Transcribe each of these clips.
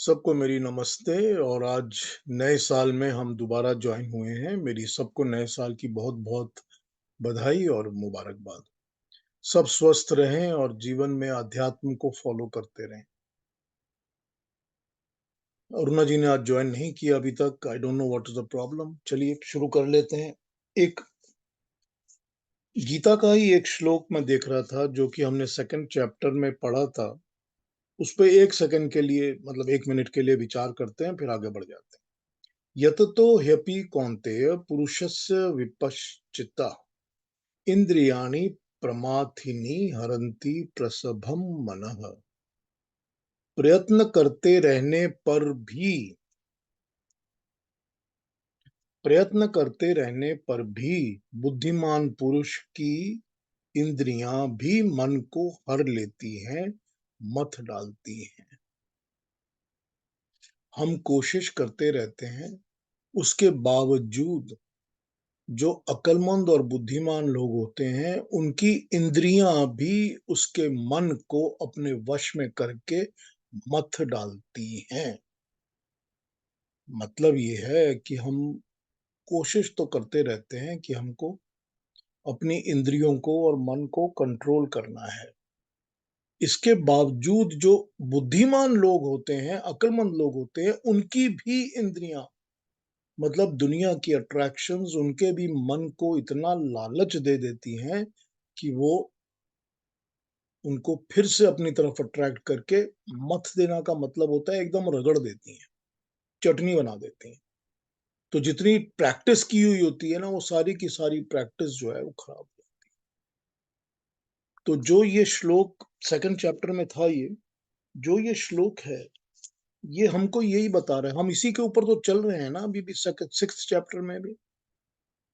सबको मेरी नमस्ते। और आज नए साल में हम दोबारा ज्वाइन हुए हैं। मेरी सबको नए साल की बहुत बहुत बधाई और मुबारकबाद। सब स्वस्थ रहें और जीवन में अध्यात्म को फॉलो करते रहें। अरुणा जी ने आज ज्वाइन नहीं किया अभी तक। I don't know what is the problem. चलिए शुरू कर लेते हैं। एक गीता का ही एक श्लोक मैं देख रहा था जो कि हमने सेकंड चैप्टर में पढ़ा था। उस पे एक सेकंड के लिए, मतलब 1 मिनट के लिए विचार करते हैं, फिर आगे बढ़ जाते हैं। यततो ह्यपि कौन्तेय पुरुषस्य विपश्चिता इंद्रियाणि प्रमाथिनी हरन्ति प्रसभम मनः। प्रयत्न करते रहने पर भी प्रयत्न करते रहने पर भी बुद्धिमान पुरुष की इंद्रियां भी मन को हर लेती हैं, मथ डालती हैं। हम कोशिश करते रहते हैं, उसके बावजूद जो अक्लमंद और बुद्धिमान लोग होते हैं उनकी इंद्रियां भी उसके मन को अपने वश में करके मथ डालती हैं। मतलब ये है कि हम कोशिश तो करते रहते हैं कि हमको अपनी इंद्रियों को और मन को कंट्रोल करना है। इसके बावजूद जो बुद्धिमान लोग होते हैं, अक्लमंद लोग होते हैं, उनकी भी इंद्रियां, मतलब दुनिया की अट्रैक्शंस, उनके भी मन को इतना लालच दे देती हैं कि वो उनको फिर से अपनी तरफ अट्रैक्ट करके मथ देना का मतलब होता है एकदम रगड़ देती हैं, चटनी बना देती हैं। तो जितनी प्रैक्टिस की हुई होती है ना, वो सारी की सारी प्रैक्टिस जो है वो खराब हो जाती है। तो जो ये श्लोक सेकंड चैप्टर में था, ये जो ये श्लोक है, ये हमको यही बता रहा है। हम इसी के ऊपर तो चल रहे हैं ना अभी भी, सिक्स्थ चैप्टर में भी,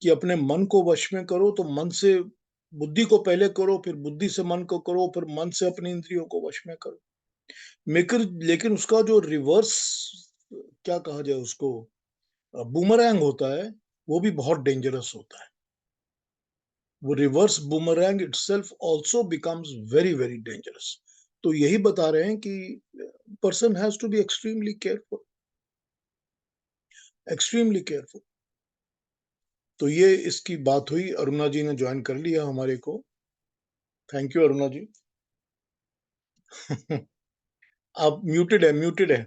कि अपने मन को वश में करो। तो मन से बुद्धि को पहले करो, फिर बुद्धि से मन को करो, फिर मन से अपनी इंद्रियों को वश में करो। मेकर लेकिन उसका जो रिवर्स, क्या कहा जाए उसको, बूमरैंग होता है, वो भी बहुत डेंजरस होता है। वो reverse boomerang itself also becomes very very dangerous. तो यही बता रहे हैं कि person has to be extremely careful, extremely careful. तो ये इसकी बात हुई। अरुणा जी ने ज्वाइन कर लिया हमारे को। थैंक यू अरुणा जी। आप म्यूटेड है, म्यूटेड है।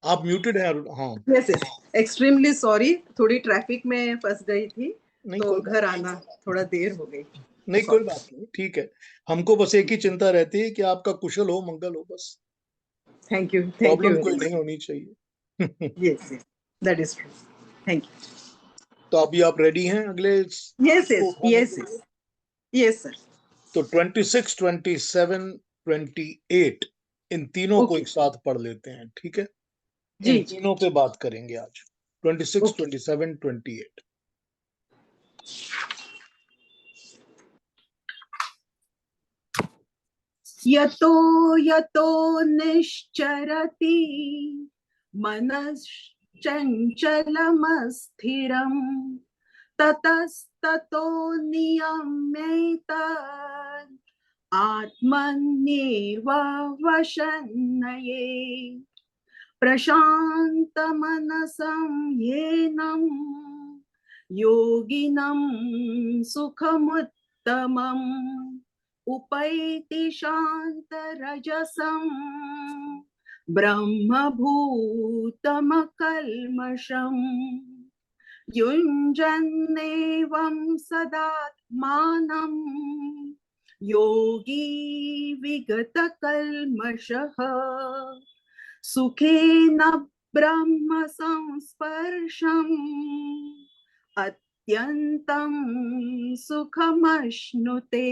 आप म्यूटेड है हाँ। यस यस, एक्सट्रीमली सॉरी, थोड़ी ट्रैफिक में फंस गई थी नहीं तो कोई बात घर आना थोड़ा देर हो गई। नहीं, कोई बात नहीं, ठीक है। हमको बस एक ही चिंता रहती है कि आपका कुशल हो, मंगल हो, बस। थैंक यू प्रॉब्लम वेरी कोई मच। नहीं होनी चाहिए। Yes yes, that is true. Thank तो अभी आप रेडी हैं अगले यू। यस को यस उठाने यस के लिए? Yes yes sir. तो 26, 27, 28, इन तीनों को ओके एक साथ पढ़ लेते हैं, ठीक है? जी इन जी। तीनों पे बात करेंगे आज। 26, ओके। 27, 28। यतो यतो निश्चरति मनश्चञ्चलमस्थिरम् ततस्ततो नियम्यैतद् आत्मन्येव वशन्नये प्रशान्तमनसं येनं योगिनं सुखमुत्तमम् उपैति शान्तरजसं ब्रह्मभूतमकल्मषम् युञ्जन्नेवं सदात्मानं योगी विगतकल्मषः सुखेन ब्रह्म संस्पर्शम् अत्यन्तं सुखमश्नुते।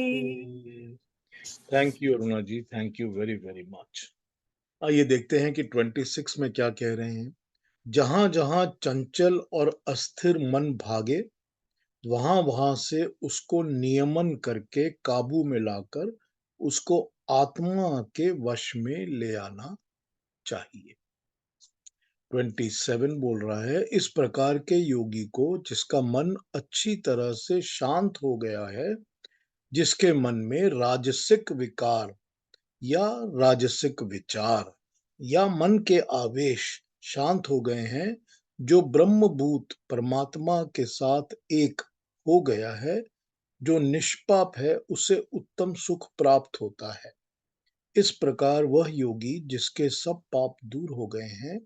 Thank you Aruna ji, thank you very very much. आइए देखते हैं कि 26 में क्या कह रहे हैं। जहां जहां चंचल और अस्थिर मन भागे, वहां वहां से उसको नियमन करके काबू में लाकर उसको आत्मा के वश में ले आना चाहिए। 27 बोल रहा है, इस प्रकार के योगी को, जिसका मन अच्छी तरह से शांत हो गया है, जिसके मन में राजसिक विकार या राजसिक विचार या मन के आवेश शांत हो गए हैं, जो ब्रह्मभूत परमात्मा के साथ एक हो गया है, जो निष्पाप है, उसे उत्तम सुख प्राप्त होता है। इस प्रकार वह योगी जिसके सब पाप दूर हो गए हैं,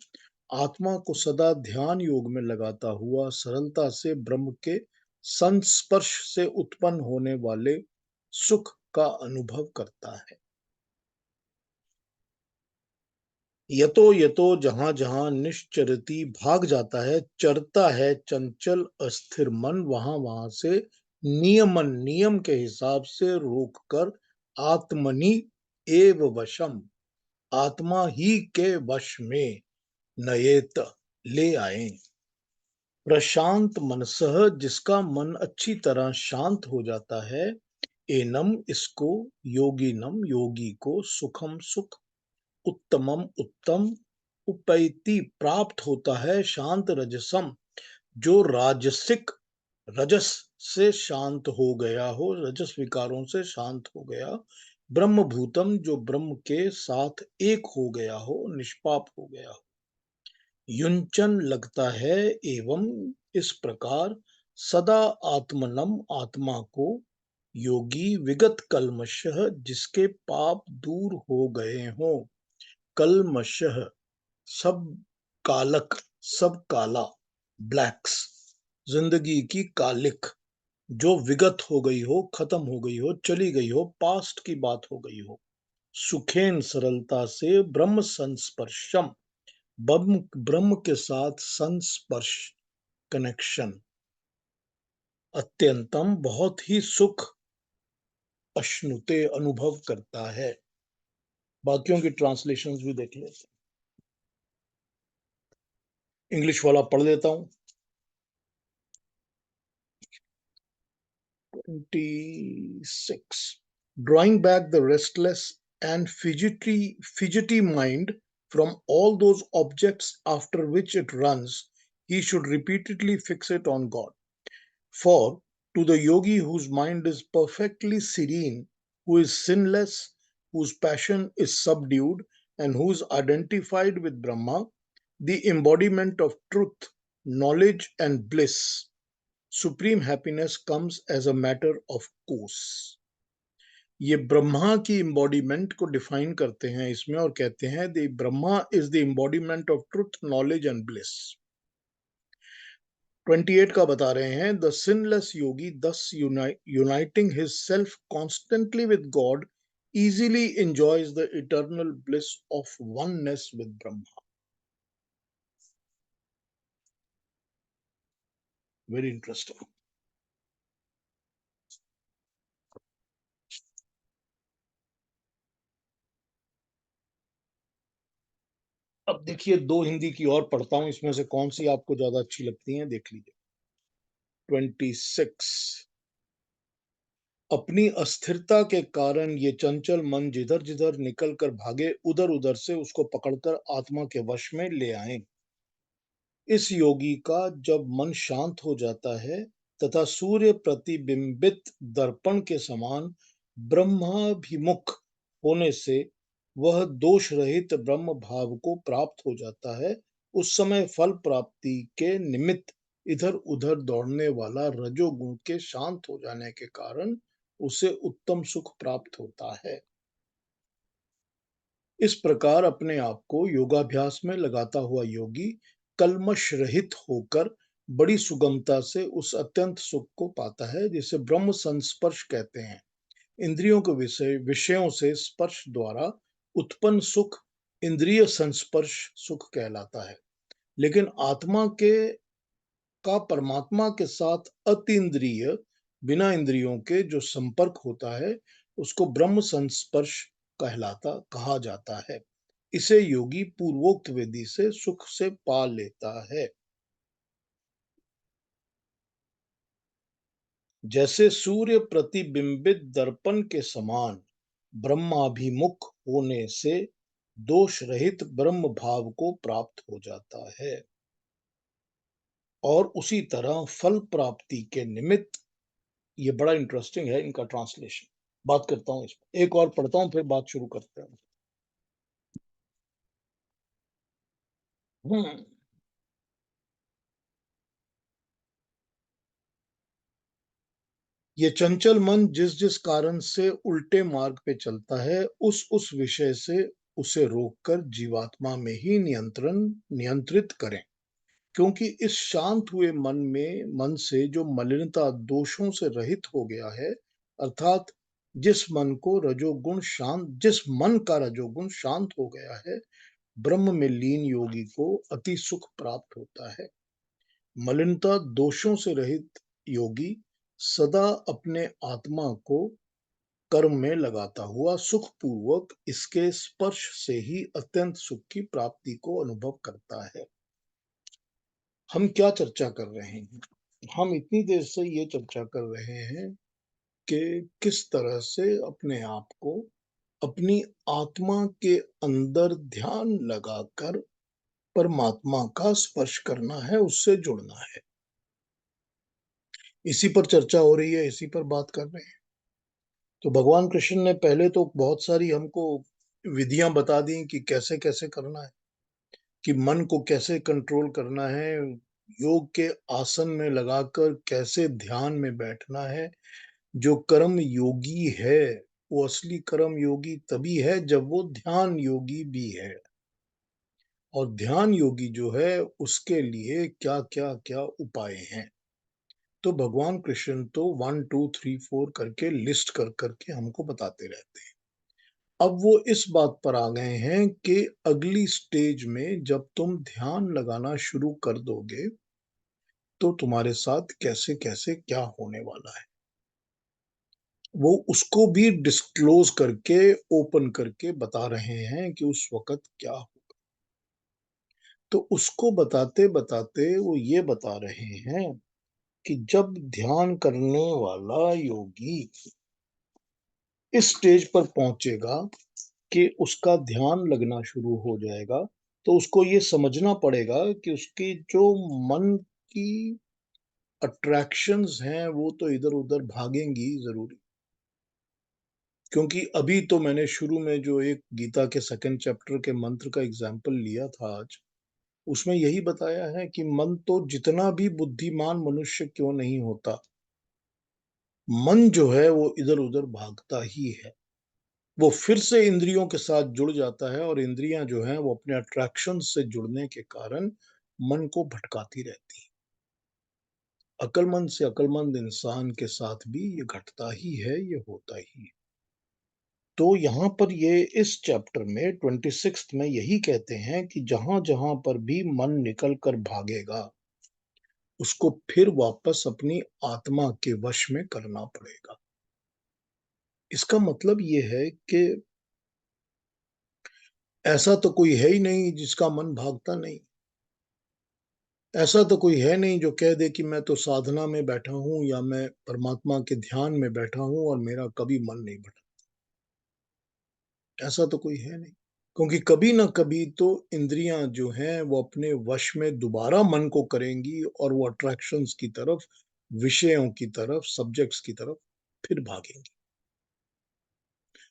आत्मा को सदा ध्यान योग में लगाता हुआ सरलता से ब्रह्म के संस्पर्श से उत्पन्न होने वाले सुख का अनुभव करता है। यतो यतो जहां जहां निश्चरति भाग जाता है, चरता है चंचल अस्थिर मन, वहां वहां से नियम के हिसाब से रोककर आत्मनि एव वशम, आत्मा ही के वश में नयेत ले आए। प्रशांत मनसह, जिसका मन अच्छी तरह शांत हो जाता है, एनम इसको, योगीनम योगी को, सुखम सुख, उत्तमम उत्तम, उपैति प्राप्त होता है, शांत रजसम, जो राजसिक रजस से शांत हो गया हो, रजस विकारों से शांत हो गया, ब्रह्म भूतम, जो ब्रह्म के साथ एक हो गया हो, निष्पाप हो गया हो, युंचन लगता है, एवं इस प्रकार सदा आत्मनम, आत्मा को, योगी विगत कल्मषः, जिसके पाप दूर हो गए हों, कल्मषः सब कालक, सब काला, ब्लैक्स, जिंदगी की कालिक जो विगत हो गई हो, खत्म हो गई हो, चली गई हो, पास्ट की बात हो गई हो, सुखेन सरलता से ब्रह्म संस्पर्शम, ब्रह्म ब्रह्म के साथ संस्पर्श, कनेक्शन, अत्यंतम बहुत ही सुख अश्नुते अनुभव करता है। बाकियों की ट्रांसलेशंस भी देख लेते हैं, इंग्लिश वाला पढ़ लेता हूं। 26. Drawing back the restless and fidgety mind from all those objects after which it runs, he should repeatedly fix it on God. For to the yogi whose mind is perfectly serene, who is sinless, whose passion is subdued, and who is identified with Brahma, the embodiment of truth, knowledge, and bliss, supreme happiness comes as a matter of course. ये ब्रह्मा की इम्बॉडीमेंट को define करते हैं इसमें और कहते हैं the Brahma is the embodiment of truth, knowledge and bliss. 28 का बता रहे हैं, the sinless yogi thus uniting his self constantly with God easily enjoys the eternal bliss of oneness with Brahma. Very interesting. अब देखिए दो हिंदी की और पढ़ता हूं, इसमें से कौन सी आपको ज्यादा अच्छी लगती है देख लीजिए। 26. अपनी अस्थिरता के कारण ये चंचल मन जिधर जिधर निकल कर भागे, उधर उधर से उसको पकड़कर आत्मा के वश में ले आए। इस योगी का जब मन शांत हो जाता है तथा सूर्य प्रतिबिंबित दर्पण के समान ब्रह्माभिमुख होने से वह दोष रहित ब्रह्म भाव को प्राप्त हो जाता है, उस समय फल प्राप्ति के निमित्त इधर उधर दौड़ने वाला रजोगुण के शांत हो जाने के कारण उसे उत्तम सुख प्राप्त होता है। इस प्रकार अपने आप को योगाभ्यास में लगाता हुआ योगी कल्मश रहित होकर बड़ी सुगमता से उस अत्यंत सुख को पाता है जिसे ब्रह्म संस्पर्श कहते हैं। इंद्रियों के विषयों से स्पर्श द्वारा उत्पन्न सुख इंद्रिय संस्पर्श सुख कहलाता है, लेकिन आत्मा के का परमात्मा के साथ अतीन्द्रिय, बिना इंद्रियों के जो संपर्क होता है, उसको ब्रह्म संस्पर्श कहा जाता है। इसे योगी पूर्वोक्त विधि से सुख से पा लेता है। जैसे सूर्य प्रतिबिंबित दर्पण के समान ब्रह्माभिमुख होने से दोष रहित ब्रह्म भाव को प्राप्त हो जाता है, और उसी तरह फल प्राप्ति के निमित्त ये बड़ा इंटरेस्टिंग है इनका ट्रांसलेशन। बात करता हूँ इस पर, एक और पढ़ता हूँ फिर बात शुरू करते हैं। हम्म ये चंचल मन जिस जिस कारण से उल्टे मार्ग पे चलता है, उस विषय से उसे रोककर जीवात्मा में ही नियंत्रित करें। क्योंकि इस शांत हुए मन से जो मलिनता दोषों से रहित हो गया है, अर्थात जिस मन का रजोगुण शांत हो गया है, ब्रह्म में लीन योगी को अति सुख प्राप्त होता है। मलिनता दोषों से रहित योगी सदा अपने आत्मा को कर्म में लगाता हुआ सुख पूर्वक इसके स्पर्श से ही अत्यंत सुख की प्राप्ति को अनुभव करता है। हम क्या चर्चा कर रहे हैं? हम इतनी देर से ये चर्चा कर रहे हैं कि किस तरह से अपने आप को अपनी आत्मा के अंदर ध्यान लगाकर परमात्मा का स्पर्श करना है, उससे जुड़ना है। इसी पर चर्चा हो रही है, इसी पर बात कर रहे हैं। तो भगवान कृष्ण ने पहले तो बहुत सारी हमको विधियां बता दी कि कैसे कैसे करना है, कि मन को कैसे कंट्रोल करना है, योग के आसन में लगाकर कैसे ध्यान में बैठना है। जो कर्म योगी है, वो असली कर्म योगी तभी है जब वो ध्यान योगी भी है। और ध्यान योगी जो है, उसके लिए क्या क्या क्या उपाय हैं, तो भगवान कृष्ण तो 1 2 3 4 करके लिस्ट कर करके हमको बताते रहते हैं। अब वो इस बात पर आ गए हैं कि अगली स्टेज में जब तुम ध्यान लगाना शुरू कर दोगे, तो तुम्हारे साथ कैसे कैसे क्या होने वाला है, वो उसको भी डिस्क्लोज करके, ओपन करके बता रहे हैं कि उस वक्त क्या हो। तो उसको बताते बताते वो ये बता रहे हैं कि जब ध्यान करने वाला योगी इस स्टेज पर पहुंचेगा कि उसका ध्यान लगना शुरू हो जाएगा, तो उसको ये समझना पड़ेगा कि उसकी जो मन की अट्रैक्शंस हैं, वो तो इधर उधर भागेंगी जरूरी। क्योंकि अभी तो मैंने शुरू में जो एक गीता के सेकंड चैप्टर के मंत्र का एग्जाम्पल लिया था आज, उसमें यही बताया है कि मन तो जितना भी बुद्धिमान मनुष्य क्यों नहीं होता, मन जो है वो इधर उधर भागता ही है। वो फिर से इंद्रियों के साथ जुड़ जाता है, और इंद्रियां जो हैं वो अपने अट्रैक्शन से जुड़ने के कारण मन को भटकाती रहती है। अक्लमंद से अक्लमंद इंसान के साथ भी ये घटता ही है, ये होता ही है। तो यहाँ पर ये इस चैप्टर में 26 में यही कहते हैं कि जहां जहां पर भी मन निकल कर भागेगा, उसको फिर वापस अपनी आत्मा के वश में करना पड़ेगा। इसका मतलब ये है कि ऐसा तो कोई है ही नहीं जिसका मन भागता नहीं। ऐसा तो कोई है नहीं जो कह दे कि मैं तो साधना में बैठा हूं या मैं परमात्मा के ध्यान में बैठा हूं और मेरा कभी मन नहीं भटका। ऐसा तो कोई है नहीं। क्योंकि कभी ना कभी तो इंद्रियां जो हैं वो अपने वश में दोबारा मन को करेंगी, और वो अट्रैक्शंस की तरफ, विषयों की तरफ, सब्जेक्ट्स की तरफ फिर भागेंगी।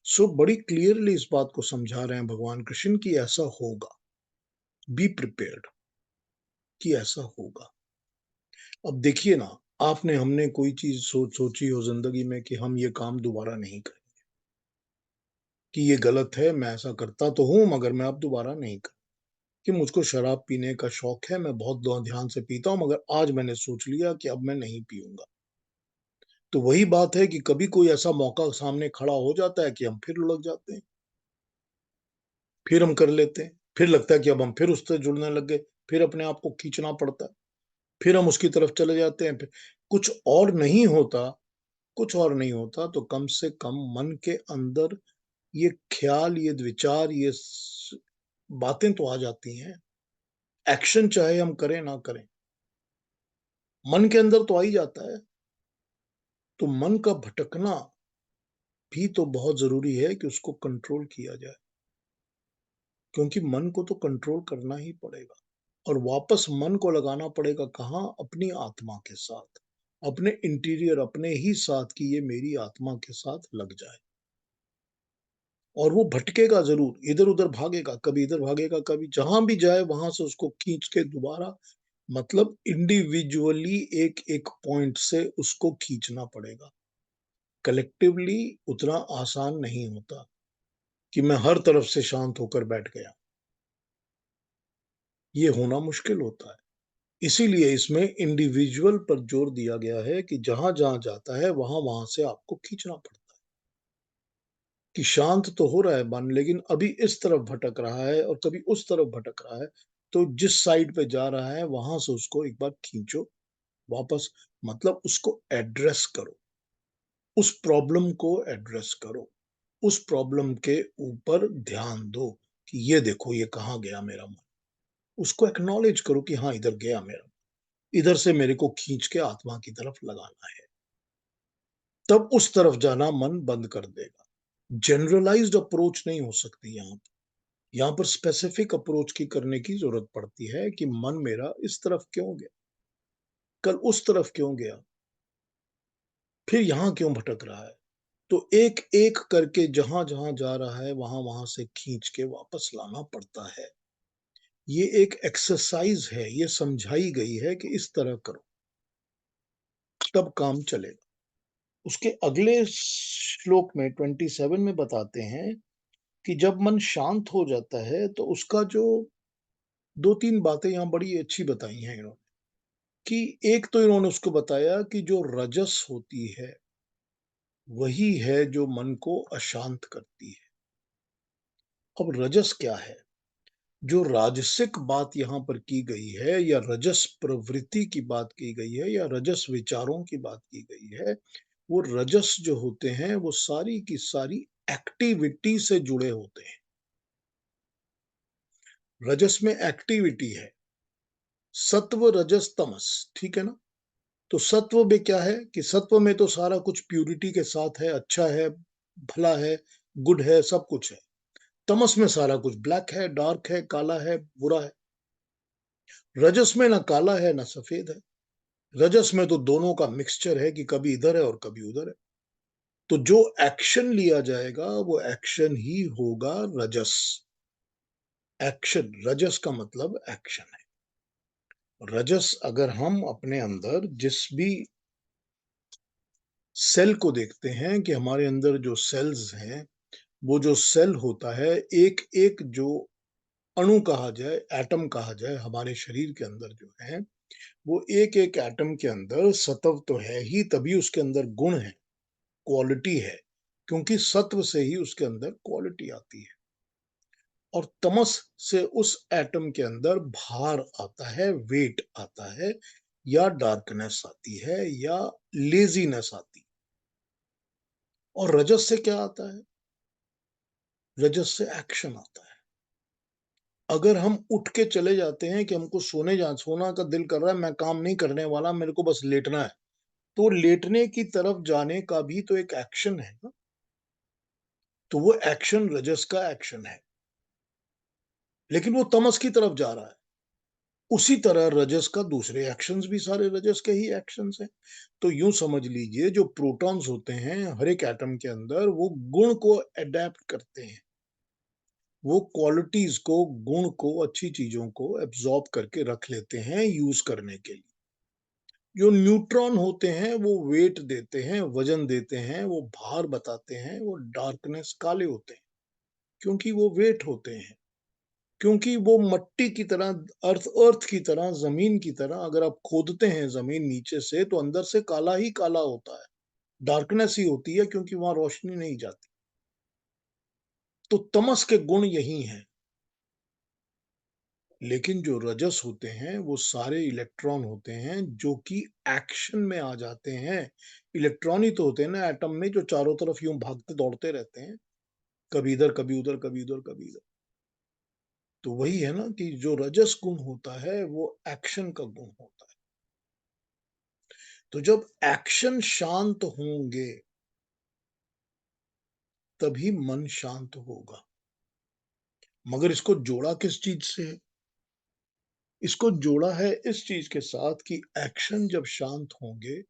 सो बड़ी क्लियरली इस बात को समझा रहे हैं भगवान कृष्ण कि ऐसा होगा। बी प्रिपेयर्ड, कि ऐसा होगा। अब देखिए ना, आपने हमने कोई चीज सोची हो जिंदगी में कि हम ये काम दोबारा नहीं करें, कि ये गलत है, मैं ऐसा करता तो हूं मगर मैं अब दोबारा नहीं कर। कि मुझको शराब पीने का शौक है, मैं बहुत ध्यान से पीता हूं, मगर आज मैंने सोच लिया कि अब मैं नहीं पीऊंगा। तो वही बात है कि कभी कोई ऐसा मौका सामने खड़ा हो जाता है कि हम फिर लुढ़क जाते हैं, फिर हम कर लेते हैं, फिर लगता है कि अब हम फिर उससे जुड़ने लग गए, फिर अपने आप को खींचना पड़ता है, फिर हम उसकी तरफ चले जाते हैं। फिर कुछ और नहीं होता, कुछ और नहीं होता तो कम से कम मन के अंदर ये ख्याल, ये विचार, बातें तो आ जाती हैं। एक्शन चाहे हम करें ना करें, मन के अंदर तो आ ही जाता है। तो मन का भटकना भी तो बहुत जरूरी है कि उसको कंट्रोल किया जाए, क्योंकि मन को तो कंट्रोल करना ही पड़ेगा। और वापस मन को लगाना पड़ेगा कहाँ? अपनी आत्मा के साथ। अपने इंटीरियर, अपने ही साथ कि ये मेरी आत्मा के साथ लग जाए। और वो भटकेगा ज़रूर, इधर-उधर भागेगा, कभी इधर भागेगा, कभी जहाँ भी जाए वहाँ से उसको खींच के दोबारा मतलब इंडिविजुअली एक-एक पॉइंट से उसको खींचना पड़ेगा। कलेक्टिवली उतना आसान नहीं होता कि मैं हर तरफ से शांत होकर बैठ गया। ये होना मुश्किल होता है। इसीलिए इसमें इंडिविजुअल पर जोर दिया गया है कि जहाँ-जहाँ जाता है, वहाँ-वहाँ से आपको खींचना पड़ता है। कि शांत तो हो रहा है मन, लेकिन अभी इस तरफ भटक रहा है और कभी उस तरफ भटक रहा है, तो जिस साइड पे जा रहा है, वहाँ से उसको एक बार खींचो वापस, मतलब उसको एड्रेस करो, उस प्रॉब्लम को एड्रेस करो, उस प्रॉब्लम के ऊपर ध्यान दो कि ये देखो ये कहाँ गया मेरा मन। उसको एक्नॉलेज करो कि हाँ, इधर गया मेरा, इधर से मेरे को खींच के आत्मा की तरफ लगाना है। तब उस तरफ जाना मन बंद कर देगा। जनरलाइज्ड अप्रोच नहीं हो सकती यहाँ पर। यहाँ पर स्पेसिफिक अप्रोच की करने की जरूरत पड़ती है कि मन मेरा इस तरफ क्यों गया, कल उस तरफ क्यों गया, फिर यहाँ क्यों भटक रहा है। तो एक-एक करके जहाँ-जहाँ जा रहा है, वहाँ-वहाँ से खींच के वापस लाना पड़ता है। ये एक एक्सरसाइज है, ये समझाई गई है कि इस तरह करो, तब काम चलेगा। उसके अगले श्लोक में 27 में बताते हैं कि जब मन शांत हो जाता है, तो उसका जो 2-3 बातें यहाँ बड़ी अच्छी बताई हैं इन्होंने, कि एक तो इन्होंने उसको बताया कि जो रजस होती है, वही है जो मन को अशांत करती है। अब रजस क्या है? जो राजसिक बात यहाँ पर की गई है या रजस प्रवृत्ति की बात की गई है या रजस विचारों की बात की गई है, वो रजस जो होते हैं वो सारी की सारी एक्टिविटी से जुड़े होते हैं। रजस में एक्टिविटी है, सत्व रजस तमस, ठीक है ना? तो सत्व में क्या है कि सत्व में तो सारा कुछ प्यूरिटी के साथ है, अच्छा है, भला है, गुड है, सब कुछ है। तमस में सारा कुछ ब्लैक है, डार्क है, काला है, बुरा है। रजस में ना काला है ना सफेद है। रजस में तो दोनों का मिक्सचर है कि कभी इधर है और कभी उधर है। तो जो एक्शन लिया जाएगा वो एक्शन ही होगा रजस। एक्शन, रजस का मतलब एक्शन है। रजस अगर हम अपने अंदर जिस भी सेल को देखते हैं कि हमारे अंदर जो सेल्स हैं, वो जो सेल होता है, एक-एक जो अणु कहा जाए, एटम कहा जाए हमारे शरीर के अंदर जो है, वो एक-एक एटम के अंदर सत्व तो है ही, तभी उसके अंदर गुण है, क्वालिटी है, क्योंकि सत्व से ही उसके अंदर क्वालिटी आती है। और तमस से उस एटम के अंदर भार आता है, वेट आता है, या डार्कनेस आती है, या लेजीनेस आती है। और रजस से क्या आता है? रजस से एक्शन आता है। अगर हम उठ के चले जाते हैं कि हमको सोना का दिल कर रहा है, मैं काम नहीं करने वाला, मेरे को बस लेटना है, तो लेटने की तरफ जाने का भी तो एक एक्शन है ना। तो वो एक्शन रजस का एक्शन है, लेकिन वो तमस की तरफ जा रहा है। उसी तरह रजस का दूसरे एक्शंस भी सारे रजस के ही एक्शंस हैं। तो यूं समझ लीजिए जो प्रोटॉन्स होते हैं हर एक एटम के अंदर, वो गुण को अडेप्ट करते हैं, वो क्वालिटीज को, गुण को, अच्छी चीजों को एब्जॉर्ब करके रख लेते हैं यूज करने के लिए। जो न्यूट्रॉन होते हैं वो वेट देते हैं, वजन देते हैं, वो भार बताते हैं, वो डार्कनेस काले होते हैं, क्योंकि वो वेट होते हैं। क्योंकि वो मट्टी की तरह, अर्थ अर्थ की तरह, जमीन की तरह, अगर आप खोदते हैं जमीन नीचे से तो अंदर से काला ही काला होता है, डार्कनेस ही होती है, क्योंकि वहां रोशनी नहीं जाती। तो तमस के गुण यही हैं। लेकिन जो रजस होते हैं वो सारे इलेक्ट्रॉन होते हैं जो कि एक्शन में आ जाते हैं। इलेक्ट्रॉन ही तो होते हैं ना एटम में, जो चारों तरफ यूं भागते दौड़ते रहते हैं, कभी इधर कभी उधर, कभी उधर कभी इधर। तो वही है ना कि जो रजस गुण होता है वो एक्शन का गुण होता है। तो जब एक्शन शांत होंगे, तभी मन शांत होगा। मगर इसको जोड़ा किस चीज से है? इसको जोड़ा है इस चीज के साथ कि एक्शन जब शांत होंगे,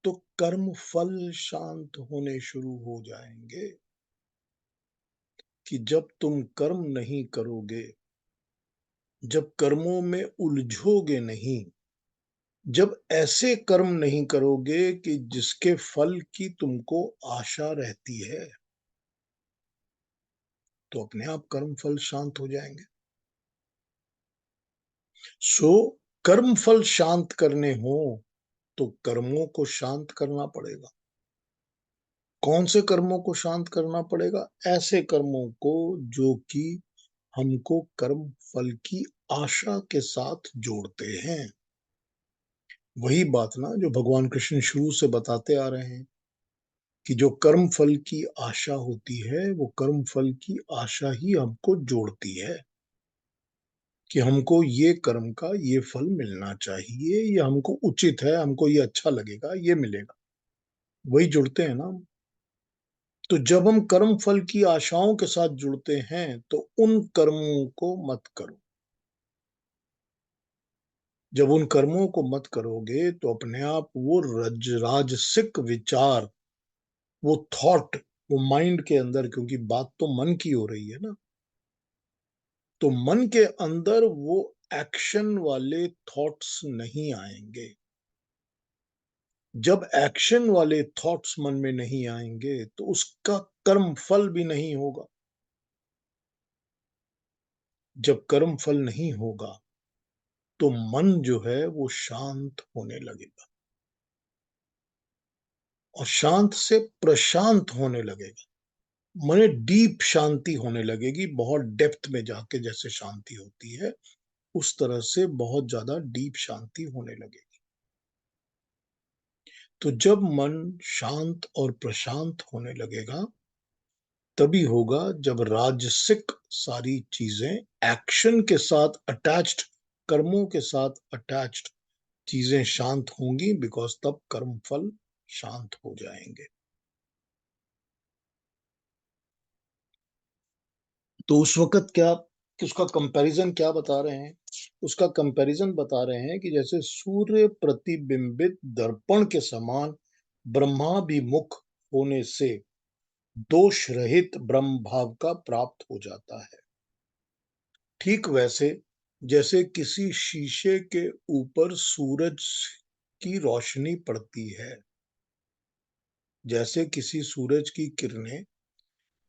तो कर्म फल शांत होने शुरू हो जाएंगे। कि जब तुम कर्म नहीं करोगे, जब कर्मों में उलझोगे नहीं, जब ऐसे कर्म नहीं करोगे कि जिसके फल की तुमको आशा रहती है, तो अपने आप कर्म फल शांत हो जाएंगे। सो कर्म फल शांत करने हो तो कर्मों को शांत करना पड़ेगा। कौन से कर्मों को शांत करना पड़ेगा? ऐसे कर्मों को जो कि हमको कर्म फल की आशा के साथ जोड़ते हैं। वही बात ना जो भगवान कृष्ण शुरू से बताते आ रहे हैं कि जो कर्म फल की आशा होती है, वो कर्म फल की आशा ही हमको जोड़ती है कि हमको ये कर्म का ये फल मिलना चाहिए, ये हमको उचित है, हमको ये अच्छा लगेगा, ये मिलेगा। वही जुड़ते हैं ना हम। तो जब हम कर्म फल की आशाओं के साथ जुड़ते हैं, तो उन कर्मों को मत करो। जब उन कर्मों को मत करोगे, तो अपने आप वो राजसिक विचार, वो थॉट, वो माइंड के अंदर, क्योंकि बात तो मन की हो रही है ना, तो मन के अंदर वो एक्शन वाले थॉट्स नहीं आएंगे। जब एक्शन वाले थॉट्स मन में नहीं आएंगे, तो उसका कर्म फल भी नहीं होगा। जब कर्म फल नहीं होगा, तो मन जो है वो शांत होने लगेगा, और शांत से प्रशांत होने लगेगा। माने डीप शांति होने लगेगी, बहुत डेप्थ में जाके जैसे शांति होती है, उस तरह से बहुत ज्यादा डीप शांति होने लगेगी। तो जब मन शांत और प्रशांत होने लगेगा, तभी होगा जब राजसिक सारी चीजें, एक्शन के साथ अटैच्ड, कर्मों के साथ अटैच्ड चीजें शांत होंगी, बिकॉज तब कर्म फल शांत हो जाएंगे। तो उस वक्त क्या, उसका कंपैरिजन क्या बता रहे हैं? उसका कंपैरिजन बता रहे हैं कि जैसे सूर्य प्रतिबिंबित दर्पण के समान ब्रह्माभिमुख होने से दोष रहित ब्रह्म भाव का प्राप्त हो जाता है। ठीक वैसे जैसे किसी शीशे के ऊपर सूरज की रोशनी पड़ती है, जैसे किसी सूरज की किरणें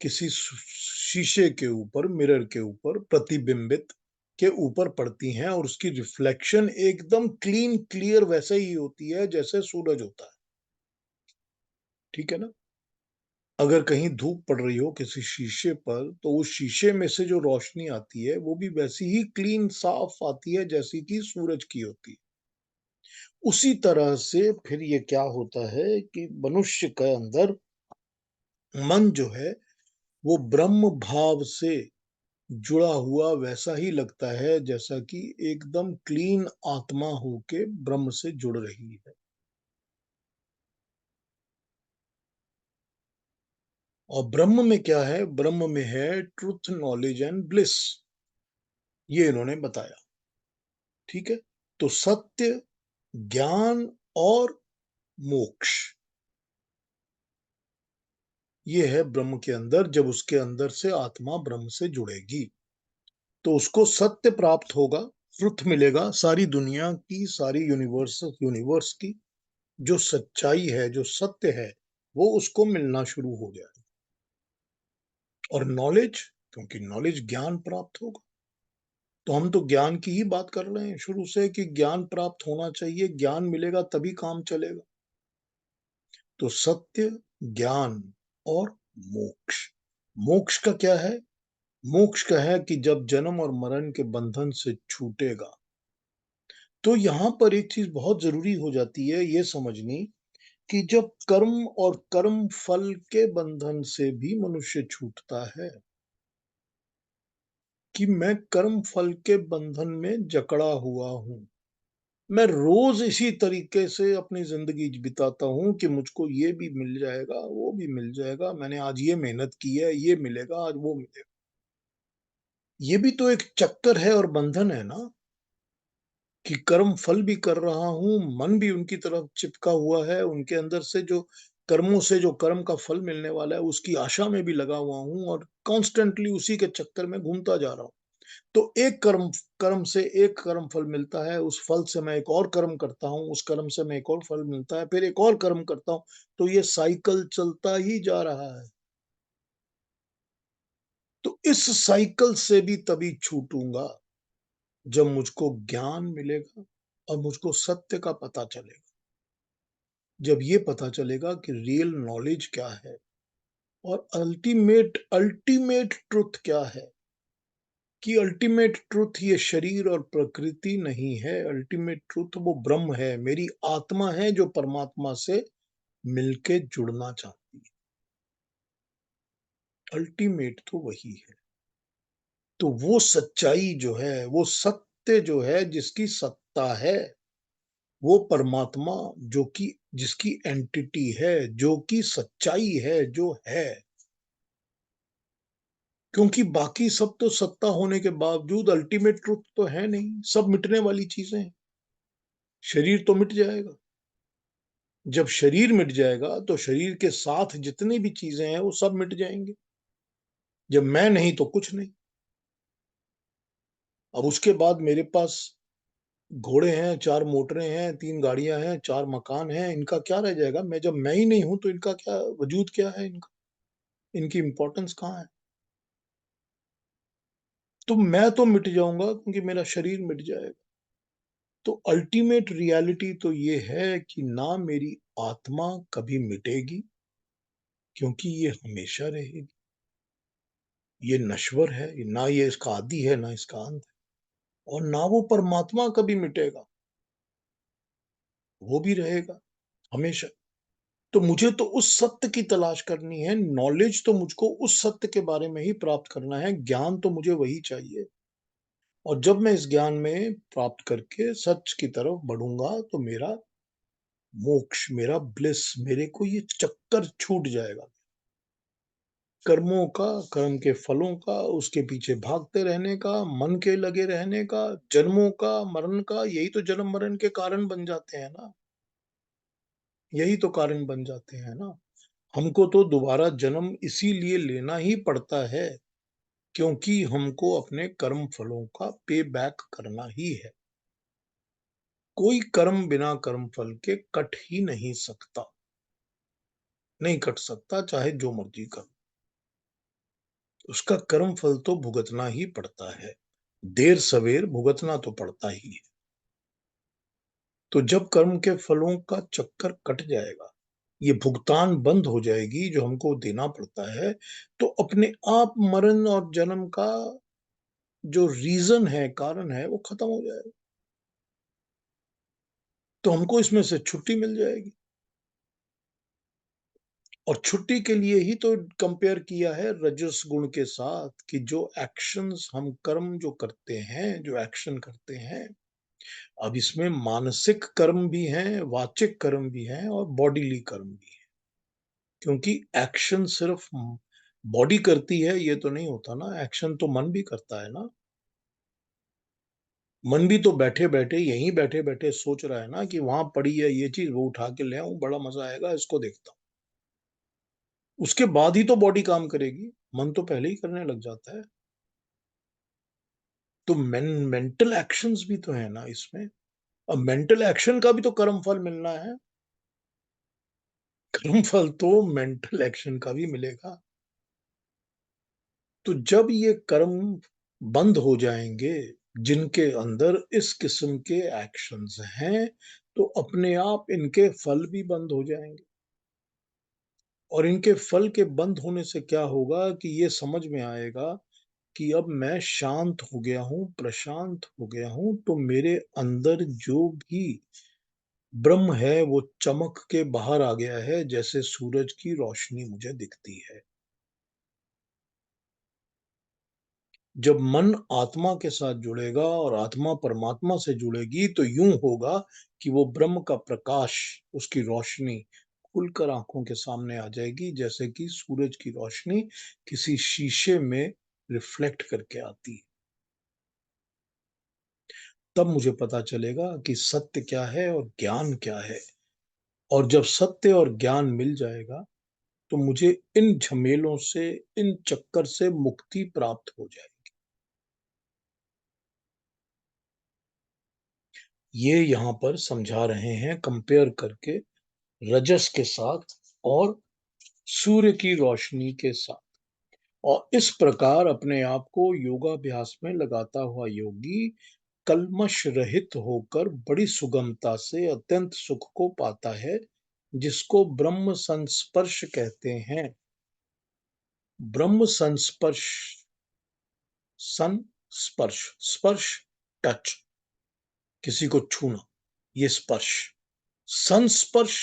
किसी शीशे के ऊपर, मिरर के ऊपर, प्रतिबिंबित के ऊपर पड़ती हैं, और उसकी रिफ्लेक्शन एकदम क्लीन क्लियर वैसे ही होती है जैसे सूरज होता है। ठीक है ना? अगर कहीं धूप पड़ रही हो किसी शीशे पर, तो उस शीशे में से जो रोशनी आती है वो भी वैसी ही क्लीन साफ आती है जैसी कि सूरज की होती है। उसी तरह से फिर ये क्या होता है कि मनुष्य के अंदर मन जो है वो ब्रह्म भाव से जुड़ा हुआ वैसा ही लगता है जैसा कि एकदम क्लीन आत्मा होके ब्रह्म से जुड़ रही है। और ब्रह्म में क्या है? ब्रह्म में है ट्रुथ, नॉलेज एंड ब्लिस। ये इन्होंने बताया। ठीक है? तो सत्य, ज्ञान और मोक्ष, ये है ब्रह्म के अंदर। जब उसके अंदर से आत्मा ब्रह्म से जुड़ेगी, तो उसको सत्य प्राप्त होगा, ट्रुथ मिलेगा, सारी दुनिया की, सारी यूनिवर्स की जो सच्चाई है, जो सत्य है, वो उसको मिलना शुरू हो जाए। और नॉलेज, क्योंकि नॉलेज ज्ञान प्राप्त होगा। तो हम तो ज्ञान की ही बात कर रहे हैं शुरू से कि ज्ञान प्राप्त होना चाहिए, ज्ञान मिलेगा तभी काम चलेगा। तो सत्य, ज्ञान और मोक्ष। मोक्ष का क्या है? मोक्ष का है कि जब जन्म और मरण के बंधन से छूटेगा। तो यहां पर एक चीज बहुत जरूरी हो जाती है ये समझनी, कि जब कर्म और कर्म फल के बंधन से भी मनुष्य छूटता है, कि मैं कर्म फल के बंधन में जकड़ा हुआ हूं, मैं रोज इसी तरीके से अपनी जिंदगी बिताता हूं कि मुझको ये भी मिल जाएगा, वो भी मिल जाएगा, मैंने आज ये मेहनत की है, ये मिलेगा, आज वो मिलेगा। ये भी तो एक चक्कर है और बंधन है ना। कि कर्म फल भी कर रहा हूँ, मन भी उनकी तरफ चिपका हुआ है, उनके अंदर से जो कर्मों से जो कर्म का फल मिलने वाला है, उसकी आशा में भी लगा हुआ हूँ और कॉन्स्टेंटली उसी के चक्कर में घूमता जा रहा हूँ। तो एक कर्म कर्म से एक कर्म फल मिलता है, उस फल से मैं एक और कर्म करता हूँ, उस कर्म से मैं एक और फल मिलता है, फिर एक और कर्म करता हूँ, तो ये साइकिल चलता ही जा रहा है। तो इस साइकिल से भी तभी छूटूँगा, जब मुझको ज्ञान मिलेगा और मुझको सत्य का पता चलेगा। जब ये पता चलेगा कि रियल नॉलेज क्या है और अल्टीमेट ट्रुथ क्या है, कि अल्टीमेट ट्रुथ ये शरीर और प्रकृति नहीं है, अल्टीमेट ट्रुथ वो ब्रह्म है, मेरी आत्मा है जो परमात्मा से मिलके जुड़ना चाहती है। अल्टीमेट तो वही है। तो वो सच्चाई जो है, वो सत्य जो है जिसकी सत्ता है, वो परमात्मा जो कि जिसकी एंटिटी है, जो कि सच्चाई है, जो है। क्योंकि बाकी सब तो सत्ता होने के बावजूद अल्टीमेट ट्रुथ तो है नहीं, सब मिटने वाली चीजें हैं। शरीर तो मिट जाएगा। जब शरीर मिट जाएगा तो शरीर के साथ जितनी भी चीजें हैं वो सब मिट जाएंगे। जब मैं नहीं तो कुछ नहीं। अब उसके बाद मेरे पास घोड़े हैं, 4 मोटरें हैं, 3 गाड़ियां हैं, 4 मकान हैं, इनका क्या रह जाएगा? मैं जब मैं ही नहीं हूं तो इनका क्या वजूद क्या है इनका? इनकी इंपॉर्टेंस कहाँ है? तो मैं तो मिट जाऊंगा क्योंकि मेरा शरीर मिट जाएगा। तो अल्टीमेट रियलिटी तो ये है कि ना मेरी आत्मा कभी मिटेगी, क्योंकि ये हमेशा रहेगी। ये नश्वर है, ना ये इसका आदि है, ना इसका अंत है। और ना वो परमात्मा कभी मिटेगा, वो भी रहेगा हमेशा। तो मुझे तो उस सत्य की तलाश करनी है, नॉलेज तो मुझको उस सत्य के बारे में ही प्राप्त करना है, ज्ञान तो मुझे वही चाहिए। और जब मैं इस ज्ञान में प्राप्त करके सच की तरफ बढ़ूंगा तो मेरा मोक्ष, मेरा ब्लिस, मेरे को ये चक्कर छूट जाएगा। कर्मों का, कर्म के फलों का, उसके पीछे भागते रहने का, मन के लगे रहने का, जन्मों का, मरण का, यही तो जन्म मरण के कारण बन जाते हैं ना। यही तो कारण बन जाते हैं ना। हमको तो दोबारा जन्म इसीलिए लेना ही पड़ता है, क्योंकि हमको अपने कर्म फलों का पे बैक करना ही है। कोई कर्म बिना कर्म फल के कट ही नहीं सकता। नहीं कट सकता, चाहे जो मर्जी कर। उसका कर्म फल तो भुगतना ही पड़ता है। देर सवेर भुगतना तो पड़ता ही है। तो जब कर्म के फलों का चक्कर कट जाएगा, ये भुगतान बंद हो जाएगी जो हमको देना पड़ता है, तो अपने आप मरण और जन्म का जो रीजन है, कारण है, वो खत्म हो जाएगा। तो हमको इसमें से छुट्टी मिल जाएगी। और छुट्टी के लिए ही तो कंपेयर किया है रजस गुण के साथ, कि जो एक्शंस हम कर्म जो करते हैं, जो एक्शन करते हैं, अब इसमें मानसिक कर्म भी हैं, वाचिक कर्म भी हैं और बॉडीली कर्म भी है। क्योंकि एक्शन सिर्फ बॉडी करती है ये तो नहीं होता ना, एक्शन तो मन भी करता है ना। मन भी तो बैठे बैठे, यहीं बैठे बैठे सोच रहा है ना कि वहां पड़ी है ये चीज, वो उठा के ले आऊं, बड़ा मजा आएगा, इसको देखता हूँ। उसके बाद ही तो बॉडी काम करेगी। मन तो पहले ही करने लग जाता है। तो मेंटल एक्शंस भी तो है ना इसमें। अब मेंटल एक्शन का भी तो कर्म फल मिलना है। कर्म फल तो मेंटल एक्शन का भी मिलेगा। तो जब ये कर्म बंद हो जाएंगे, जिनके अंदर इस किस्म के एक्शंस हैं, तो अपने आप इनके फल भी बंद हो जाएंगे। और इनके फल के बंद होने से क्या होगा कि ये समझ में आएगा कि अब मैं शांत हो गया हूँ, प्रशांत हो गया हूँ, तो मेरे अंदर जो भी ब्रह्म है वो चमक के बाहर आ गया है, जैसे सूरज की रोशनी मुझे दिखती है। जब मन आत्मा के साथ जुड़ेगा और आत्मा परमात्मा से जुड़ेगी, तो यूं होगा कि वो ब्रह्म का प्रकाश, उसकी रोशनी खुलकर आंखों के सामने आ जाएगी, जैसे कि सूरज की रोशनी किसी शीशे में रिफ्लेक्ट करके आती है। तब मुझे पता चलेगा कि सत्य क्या है और ज्ञान क्या है। और जब सत्य और ज्ञान मिल जाएगा तो मुझे इन झमेलों से, इन चक्कर से मुक्ति प्राप्त हो जाएगी। ये यहाँ पर समझा रहे हैं कंपेयर करके रजस के साथ और सूर्य की रोशनी के साथ। और इस प्रकार अपने आप को योगाभ्यास में लगाता हुआ योगी कल्मश रहित होकर बड़ी सुगमता से अत्यंत सुख को पाता है, जिसको ब्रह्म संस्पर्श कहते हैं। ब्रह्म संस्पर्श, संस्पर्श, स्पर्श, टच, किसी को छूना, ये स्पर्श। संस्पर्श,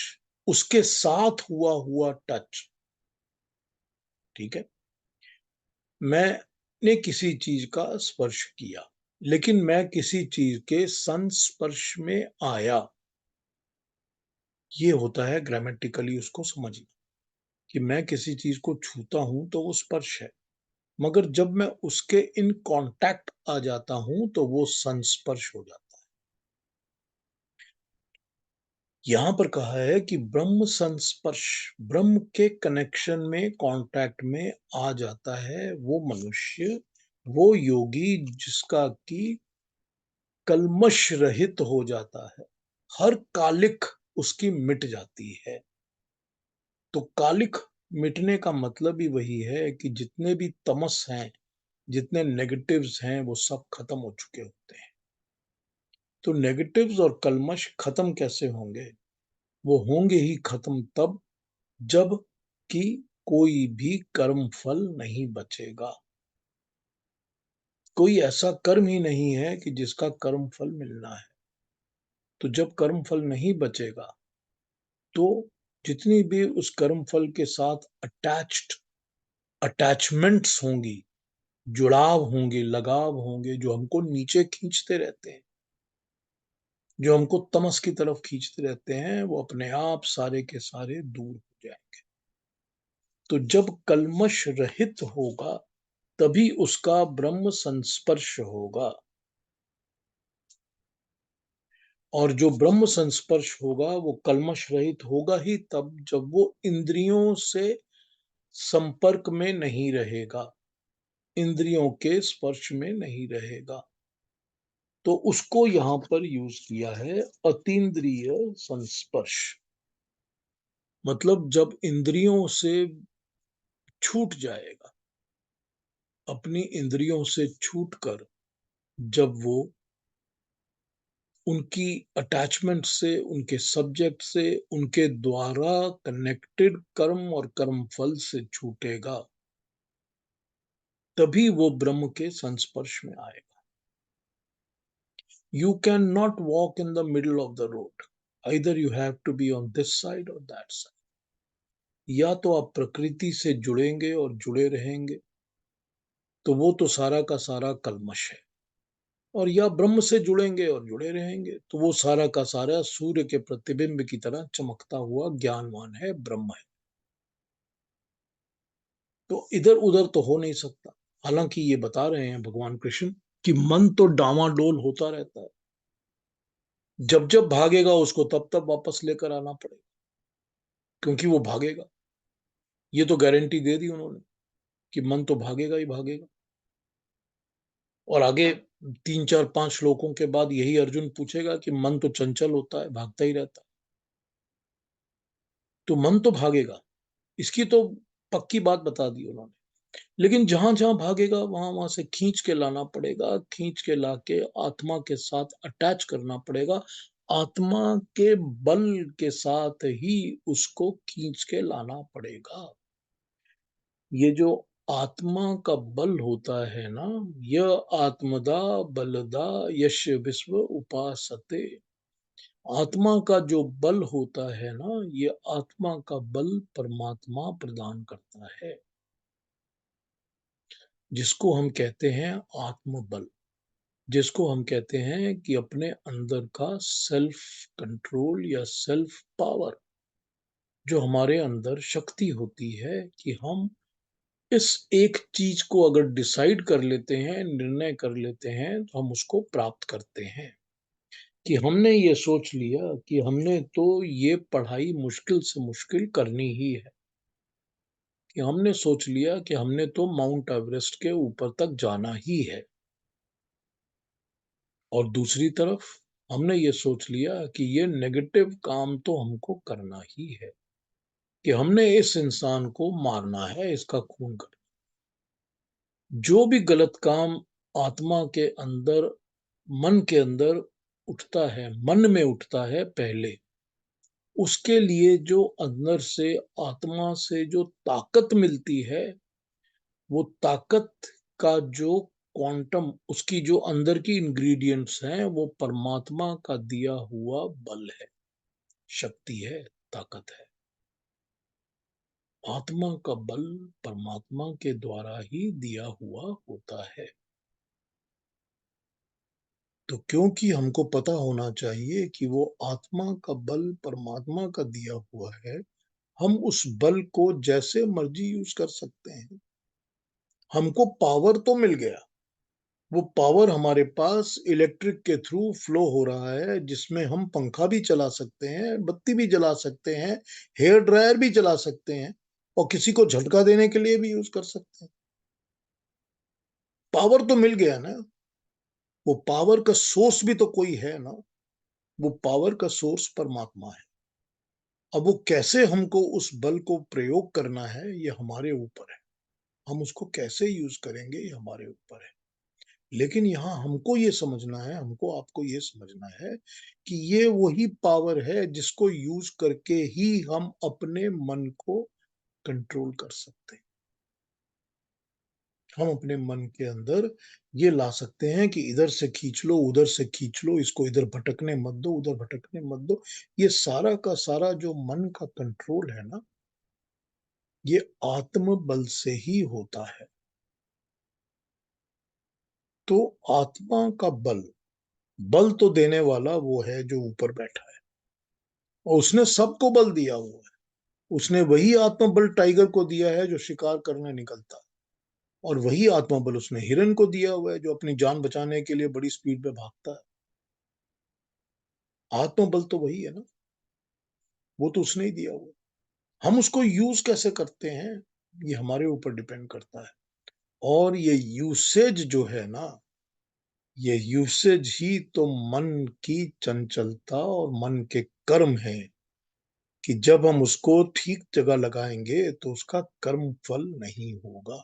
उसके साथ हुआ हुआ टच। ठीक है, मैंने किसी चीज का स्पर्श किया, लेकिन मैं किसी चीज के संस्पर्श में आया। ये होता है ग्रामेटिकली उसको समझना, कि मैं किसी चीज को छूता हूं तो वो स्पर्श है, मगर जब मैं उसके इन कांटेक्ट आ जाता हूं तो वो संस्पर्श हो जाता है। यहां पर कहा है कि ब्रह्म संस्पर्श, ब्रह्म के कनेक्शन में, कांटेक्ट में आ जाता है वो मनुष्य, वो योगी, जिसका कि कल्मश रहित हो जाता है, हर कालिक उसकी मिट जाती है। तो कालिक मिटने का मतलब ही वही है कि जितने भी तमस हैं, जितने नेगेटिव्स हैं, वो सब खत्म हो चुके होते हैं। तो नेगेटिव्स और कल्मश खत्म कैसे होंगे? वो होंगे ही खत्म तब जब कि कोई भी कर्म फल नहीं बचेगा। कोई ऐसा कर्म ही नहीं है कि जिसका कर्म फल मिलना है। तो जब कर्म फल नहीं बचेगा तो जितनी भी उस कर्म फल के साथ अटैच्ड अटैचमेंट्स होंगी, जुड़ाव होंगे, लगाव होंगे, जो हमको नीचे खींचते रहते हैं, जो हमको तमस की तरफ खींचते रहते हैं, वो अपने आप सारे के सारे दूर हो जाएंगे। तो जब कल्मश रहित होगा तभी उसका ब्रह्म संस्पर्श होगा। और जो ब्रह्म संस्पर्श होगा वो कल्मश रहित होगा ही तब जब वो इंद्रियों से संपर्क में नहीं रहेगा, इंद्रियों के स्पर्श में नहीं रहेगा। तो उसको यहां पर यूज किया है अतीन्द्रिय संस्पर्श। मतलब जब इंद्रियों से छूट जाएगा, अपनी इंद्रियों से छूटकर जब वो उनकी अटैचमेंट से, उनके सब्जेक्ट से, उनके द्वारा कनेक्टेड कर्म और कर्म फल से छूटेगा, तभी वो ब्रह्म के संस्पर्श में आएगा। You cannot walk in the middle of the road. Either you have to be on this side or that side. या तो आप प्रकृति से जुड़ेंगे और जुड़े रहेंगे, तो वो तो सारा का सारा कल्मश है। और या ब्रह्म से जुड़ेंगे और जुड़े रहेंगे, तो वो सारा का सारा सूर्य के प्रतिबिंब की तरह चमकता हुआ ज्ञानवान है, ब्रह्म है। तो इधर उधर तो हो नहीं सकता। हालांकि ये बता रहे हैं भगवान कृष्ण कि मन तो डामाडोल होता रहता है, जब जब भागेगा उसको तब तब वापस लेकर आना पड़ेगा, क्योंकि वो भागेगा। ये तो गारंटी दे दी उन्होंने कि मन तो भागेगा ही भागेगा। और आगे 3 4 5 श्लोकों के बाद यही अर्जुन पूछेगा कि मन तो चंचल होता है, भागता ही रहता है। तो मन तो भागेगा, इसकी तो पक्की बात बता दी उन्होंने। लेकिन जहां जहां भागेगा वहां वहां से खींच के लाना पड़ेगा, खींच के लाके आत्मा के साथ अटैच करना पड़ेगा। आत्मा के बल के साथ ही उसको खींच के लाना पड़ेगा। ये जो आत्मा का बल होता है ना, यह आत्मदा बलदा यश विश्व उपासते। आत्मा का जो बल होता है ना, ये आत्मा का बल परमात्मा प्रदान करता है, जिसको हम कहते हैं आत्मबल, जिसको हम कहते हैं कि अपने अंदर का सेल्फ कंट्रोल या सेल्फ पावर, जो हमारे अंदर शक्ति होती है कि हम इस एक चीज को अगर डिसाइड कर लेते हैं, निर्णय कर लेते हैं, तो हम उसको प्राप्त करते हैं। कि हमने ये सोच लिया कि हमने तो ये पढ़ाई मुश्किल से मुश्किल करनी ही है, कि हमने सोच लिया कि हमने तो माउंट एवरेस्ट के ऊपर तक जाना ही है। और दूसरी तरफ हमने ये सोच लिया कि ये नेगेटिव काम तो हमको करना ही है, कि हमने इस इंसान को मारना है, इसका खून करना। जो भी गलत काम आत्मा के अंदर, मन के अंदर उठता है, मन में उठता है पहले, उसके लिए जो अंदर से, आत्मा से जो ताकत मिलती है, वो ताकत का जो क्वांटम, उसकी जो अंदर की इंग्रेडिएंट्स हैं, वो परमात्मा का दिया हुआ बल है, शक्ति है, ताकत है। आत्मा का बल परमात्मा के द्वारा ही दिया हुआ होता है। तो क्योंकि हमको पता होना चाहिए कि वो आत्मा का बल परमात्मा का दिया हुआ है, हम उस बल को जैसे मर्जी यूज कर सकते हैं। हमको पावर तो मिल गया, वो पावर हमारे पास इलेक्ट्रिक के थ्रू फ्लो हो रहा है, जिसमें हम पंखा भी चला सकते हैं, बत्ती भी जला सकते हैं, हेयर ड्रायर भी चला सकते हैं, और किसी को झटका देने के लिए भी यूज कर सकते हैं। पावर तो मिल गया ना। वो पावर का सोर्स भी तो कोई है ना। वो पावर का सोर्स परमात्मा है। अब वो कैसे हमको उस बल को प्रयोग करना है, ये हमारे ऊपर है। हम उसको कैसे यूज करेंगे, ये हमारे ऊपर है। लेकिन यहाँ हमको ये समझना है, हमको आपको ये समझना है कि ये वही पावर है जिसको यूज करके ही हम अपने मन को कंट्रोल कर सकते हैं। हम अपने मन के अंदर ये ला सकते हैं कि इधर से खींच लो, उधर से खींच लो, इसको इधर भटकने मत दो, उधर भटकने मत दो। ये सारा का सारा जो मन का कंट्रोल है ना, ये आत्म बल से ही होता है। तो आत्मा का बल, बल तो देने वाला वो है जो ऊपर बैठा है, और उसने सबको बल दिया हुआ है। उसने वही आत्मा बल टाइगर को दिया है जो शिकार करने निकलता है, और वही आत्मा बल उसने हिरन को दिया हुआ है जो अपनी जान बचाने के लिए बड़ी स्पीड में भागता है। आत्मा बल तो वही है ना, वो तो उसने ही दिया हुआ है। हम उसको यूज कैसे करते हैं, ये हमारे ऊपर डिपेंड करता है। और ये यूसेज जो है ना, ये यूसेज ही तो मन की चंचलता और मन के कर्म है, कि जब हम उसको ठीक जगह लगाएंगे तो उसका कर्म फल नहीं होगा।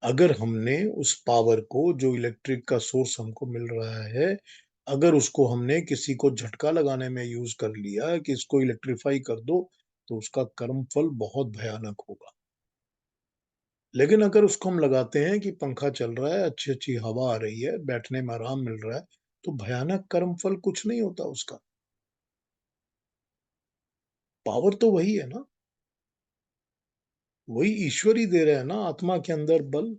अगर हमने उस पावर को, जो इलेक्ट्रिक का सोर्स हमको मिल रहा है, अगर उसको हमने किसी को झटका लगाने में यूज कर लिया कि इसको इलेक्ट्रीफाई कर दो, तो उसका कर्म फल बहुत भयानक होगा। लेकिन अगर उसको हम लगाते हैं कि पंखा चल रहा है, अच्छी अच्छी हवा आ रही है, बैठने में आराम मिल रहा है, तो भयानक कर्म फल कुछ नहीं होता उसका। पावर तो वही है ना, वही ईश्वर ही दे रहे हैं ना आत्मा के अंदर बल।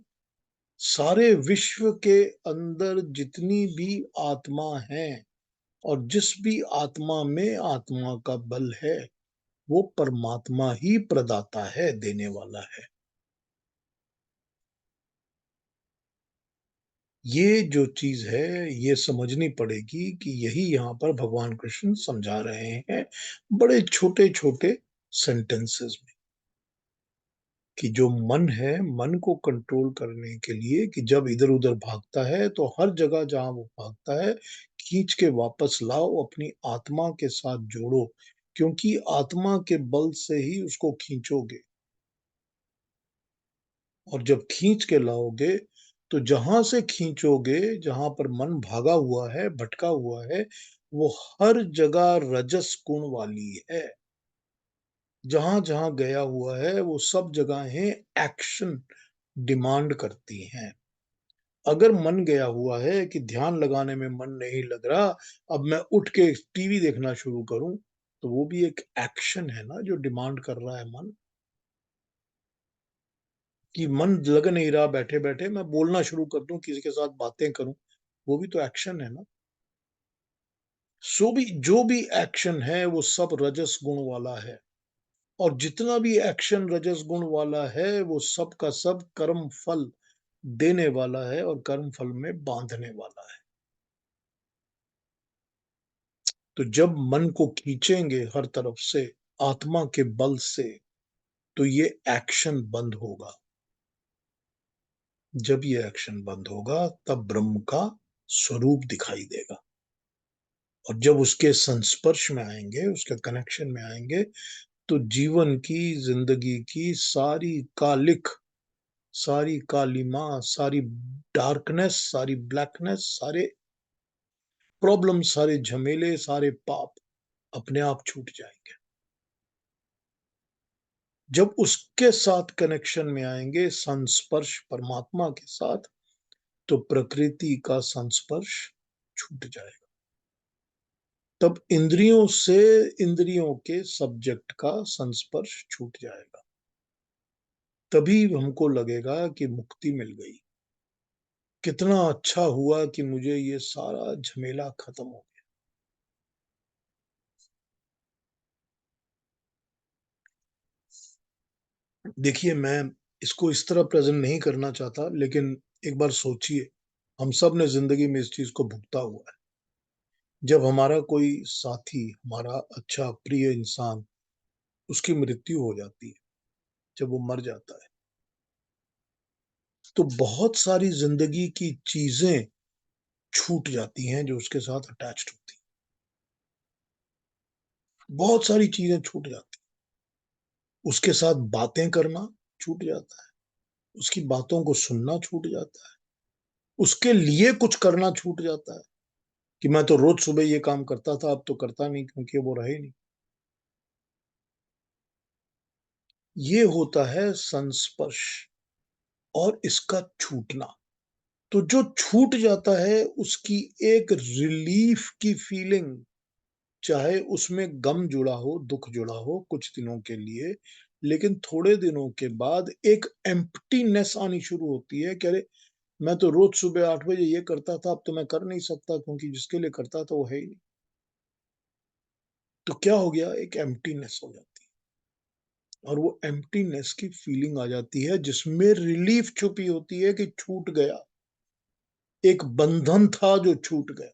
सारे विश्व के अंदर जितनी भी आत्मा है, और जिस भी आत्मा में आत्मा का बल है, वो परमात्मा ही प्रदाता है, देने वाला है। ये जो चीज है, ये समझनी पड़ेगी कि यही यहाँ पर भगवान कृष्ण समझा रहे हैं, बड़े छोटे छोटे सेंटेंसेस में, कि जो मन है, मन को कंट्रोल करने के लिए, कि जब इधर उधर भागता है तो हर जगह जहां वो भागता है, खींच के वापस लाओ, अपनी आत्मा के साथ जोड़ो, क्योंकि आत्मा के बल से ही उसको खींचोगे। और जब खींच के लाओगे, तो जहां से खींचोगे, जहां पर मन भागा हुआ है, भटका हुआ है, वो हर जगह रजस गुण वाली है। जहां जहां गया हुआ है, वो सब जगहें एक्शन डिमांड करती हैं। अगर मन गया हुआ है कि ध्यान लगाने में मन नहीं लग रहा, अब मैं उठ के टीवी देखना शुरू करूं, तो वो भी एक एक्शन है ना, जो डिमांड कर रहा है मन। कि मन लग नहीं रहा बैठे बैठे, मैं बोलना शुरू कर दूं, किसी के साथ बातें करूं, वो भी तो एक्शन है ना। सो भी जो भी एक्शन है, वो सब रजस गुण वाला है। और जितना भी एक्शन रजस गुण वाला है, वो सब का सब कर्म फल देने वाला है और कर्म फल में बांधने वाला है। तो जब मन को खींचेंगे हर तरफ से आत्मा के बल से, तो ये एक्शन बंद होगा। जब ये एक्शन बंद होगा तब ब्रह्म का स्वरूप दिखाई देगा। और जब उसके संस्पर्श में आएंगे, उसके कनेक्शन में आएंगे, तो जीवन की, जिंदगी की सारी कालिमा, सारी डार्कनेस, सारी ब्लैकनेस, सारे प्रॉब्लम, सारे झमेले, सारे पाप अपने आप छूट जाएंगे। जब उसके साथ कनेक्शन में आएंगे, संस्पर्श परमात्मा के साथ, तो प्रकृति का संस्पर्श छूट जाएगा। तब इंद्रियों से इंद्रियों के सब्जेक्ट का संस्पर्श छूट जाएगा। तभी हमको लगेगा कि मुक्ति मिल गई। कितना अच्छा हुआ कि मुझे ये सारा झमेला खत्म हो गया। देखिए, मैं इसको इस तरह प्रेजेंट नहीं करना चाहता, लेकिन एक बार सोचिए, हम सब ने जिंदगी में इस चीज को भुगता हुआ है। जब हमारा कोई साथी, हमारा अच्छा प्रिय इंसान, उसकी मृत्यु हो जाती है, जब वो मर जाता है, तो बहुत सारी जिंदगी की चीजें छूट जाती हैं जो उसके साथ अटैच्ड होती हैं। बहुत सारी चीजें छूट जाती हैं। उसके साथ बातें करना छूट जाता है, उसकी बातों को सुनना छूट जाता है, उसके लिए कुछ करना छूट जाता है। कि मैं तो रोज सुबह ये काम करता था, अब तो करता नहीं क्योंकि वो रहे नहीं। ये होता है संस्पर्श और इसका छूटना। तो जो छूट जाता है उसकी एक रिलीफ की फीलिंग, चाहे उसमें गम जुड़ा हो, दुख जुड़ा हो कुछ दिनों के लिए, लेकिन थोड़े दिनों के बाद एक एम्प्टीनेस आनी शुरू होती है कि अरे, मैं तो रोज सुबह 8 बजे ये करता था, अब तो मैं कर नहीं सकता क्योंकि जिसके लिए करता था वो है ही नहीं। तो क्या हो गया, एक एम्प्टीनेस हो जाती है। और वो एम्प्टीनेस की फीलिंग आ जाती है जिसमें रिलीफ छुपी होती है कि छूट गया, एक बंधन था जो छूट गया।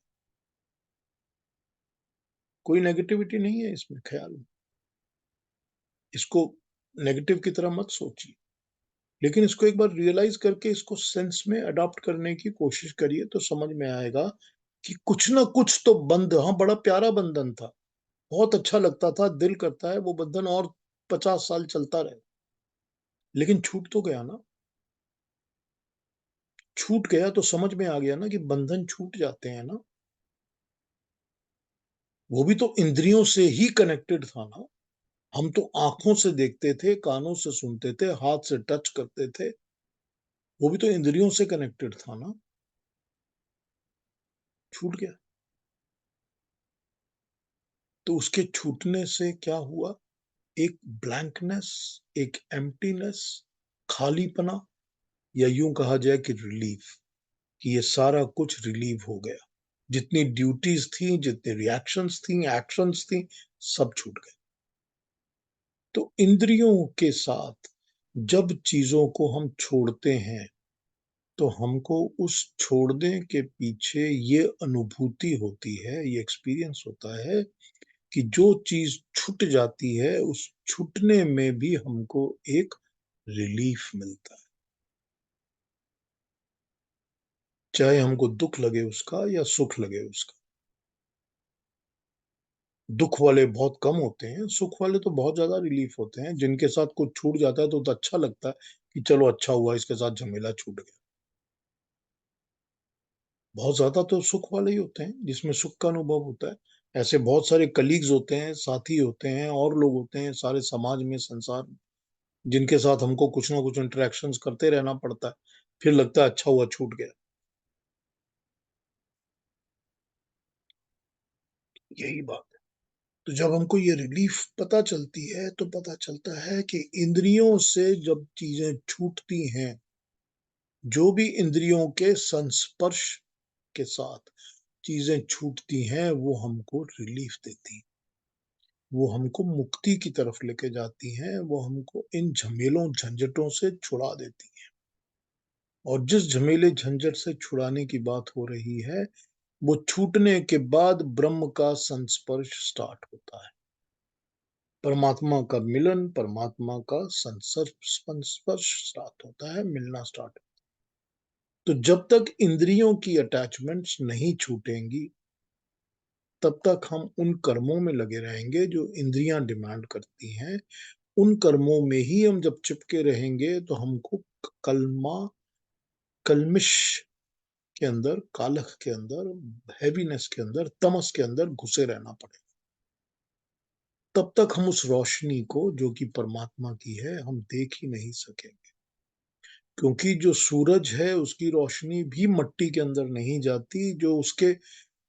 कोई नेगेटिविटी नहीं है इसमें, ख्याल में इसको नेगेटिव की तरह मत सोचिए, लेकिन इसको एक बार रियलाइज करके इसको सेंस में अडॉप्ट करने की कोशिश करिए तो समझ में आएगा कि कुछ ना कुछ तो बंध, हाँ बड़ा प्यारा बंधन था, बहुत अच्छा लगता था, दिल करता है वो बंधन और 50 साल चलता रहे, लेकिन छूट तो गया ना। छूट गया तो समझ में आ गया ना कि बंधन छूट जाते हैं ना। वो भी तो इंद्रियों से ही कनेक्टेड था ना। हम तो आंखों से देखते थे, कानों से सुनते थे, हाथ से टच करते थे, वो भी तो इंद्रियों से कनेक्टेड था ना। छूट गया। तो उसके छूटने से क्या हुआ, एक ब्लैंकनेस, एक एम्प्टीनेस, खालीपना, या यूं कहा जाए कि रिलीफ, कि ये सारा कुछ रिलीव हो गया। जितनी ड्यूटीज थी, जितनी रिएक्शंस थी, एक्शंस थी, सब छूट गए। तो इंद्रियों के साथ जब चीजों को हम छोड़ते हैं, तो हमको उस छोड़ने के पीछे ये अनुभूति होती है, ये एक्सपीरियंस होता है कि जो चीज छूट जाती है, उस छूटने में भी हमको एक रिलीफ मिलता है। चाहे हमको दुख लगे उसका या सुख लगे उसका। दुख वाले बहुत कम होते हैं, सुख वाले तो बहुत ज्यादा रिलीफ होते हैं। जिनके साथ कुछ छूट जाता है तो अच्छा लगता है कि चलो अच्छा हुआ, इसके साथ झमेला छूट गया। बहुत ज्यादा तो सुख वाले ही होते हैं जिसमें सुख का अनुभव होता है। ऐसे बहुत सारे कलीग्स होते हैं, साथी होते हैं, और लोग होते हैं सारे समाज में, संसार में, जिनके साथ हमको कुछ ना कुछ इंटरेक्शंस करते रहना पड़ता है, फिर लगता है अच्छा हुआ छूट गया। यही बात है। तो जब हमको ये रिलीफ पता चलती है, तो पता चलता है कि इंद्रियों से जब चीजें छूटती हैं, जो भी इंद्रियों के संस्पर्श के साथ चीजें छूटती हैं, वो हमको रिलीफ देती हैं, वो हमको मुक्ति की तरफ लेके जाती हैं, वो हमको इन झमेलों झंझटों से छुड़ा देती हैं। और जिस झमेले झंझट से छुड़ाने की बात हो रही है, वो छूटने के बाद ब्रह्म का संस्पर्श स्टार्ट होता है। परमात्मा का मिलन, परमात्मा का संस्पर्श स्टार्ट होता है, मिलना स्टार्ट। तो जब तक इंद्रियों की अटैचमेंट्स नहीं छूटेंगी, तब तक हम उन कर्मों में लगे रहेंगे जो इंद्रियां डिमांड करती हैं। उन कर्मों में ही हम जब चिपके रहेंगे तो हमको कलमा कलमिश के अंदर, कालख के अंदर, हैवीनेस के अंदर, तमस के अंदर घुसे रहना पड़ेगा। तब तक हम उस रोशनी को जो कि परमात्मा की है हम देख ही नहीं सकेंगे, क्योंकि जो सूरज है उसकी रोशनी भी मिट्टी के अंदर नहीं जाती, जो उसके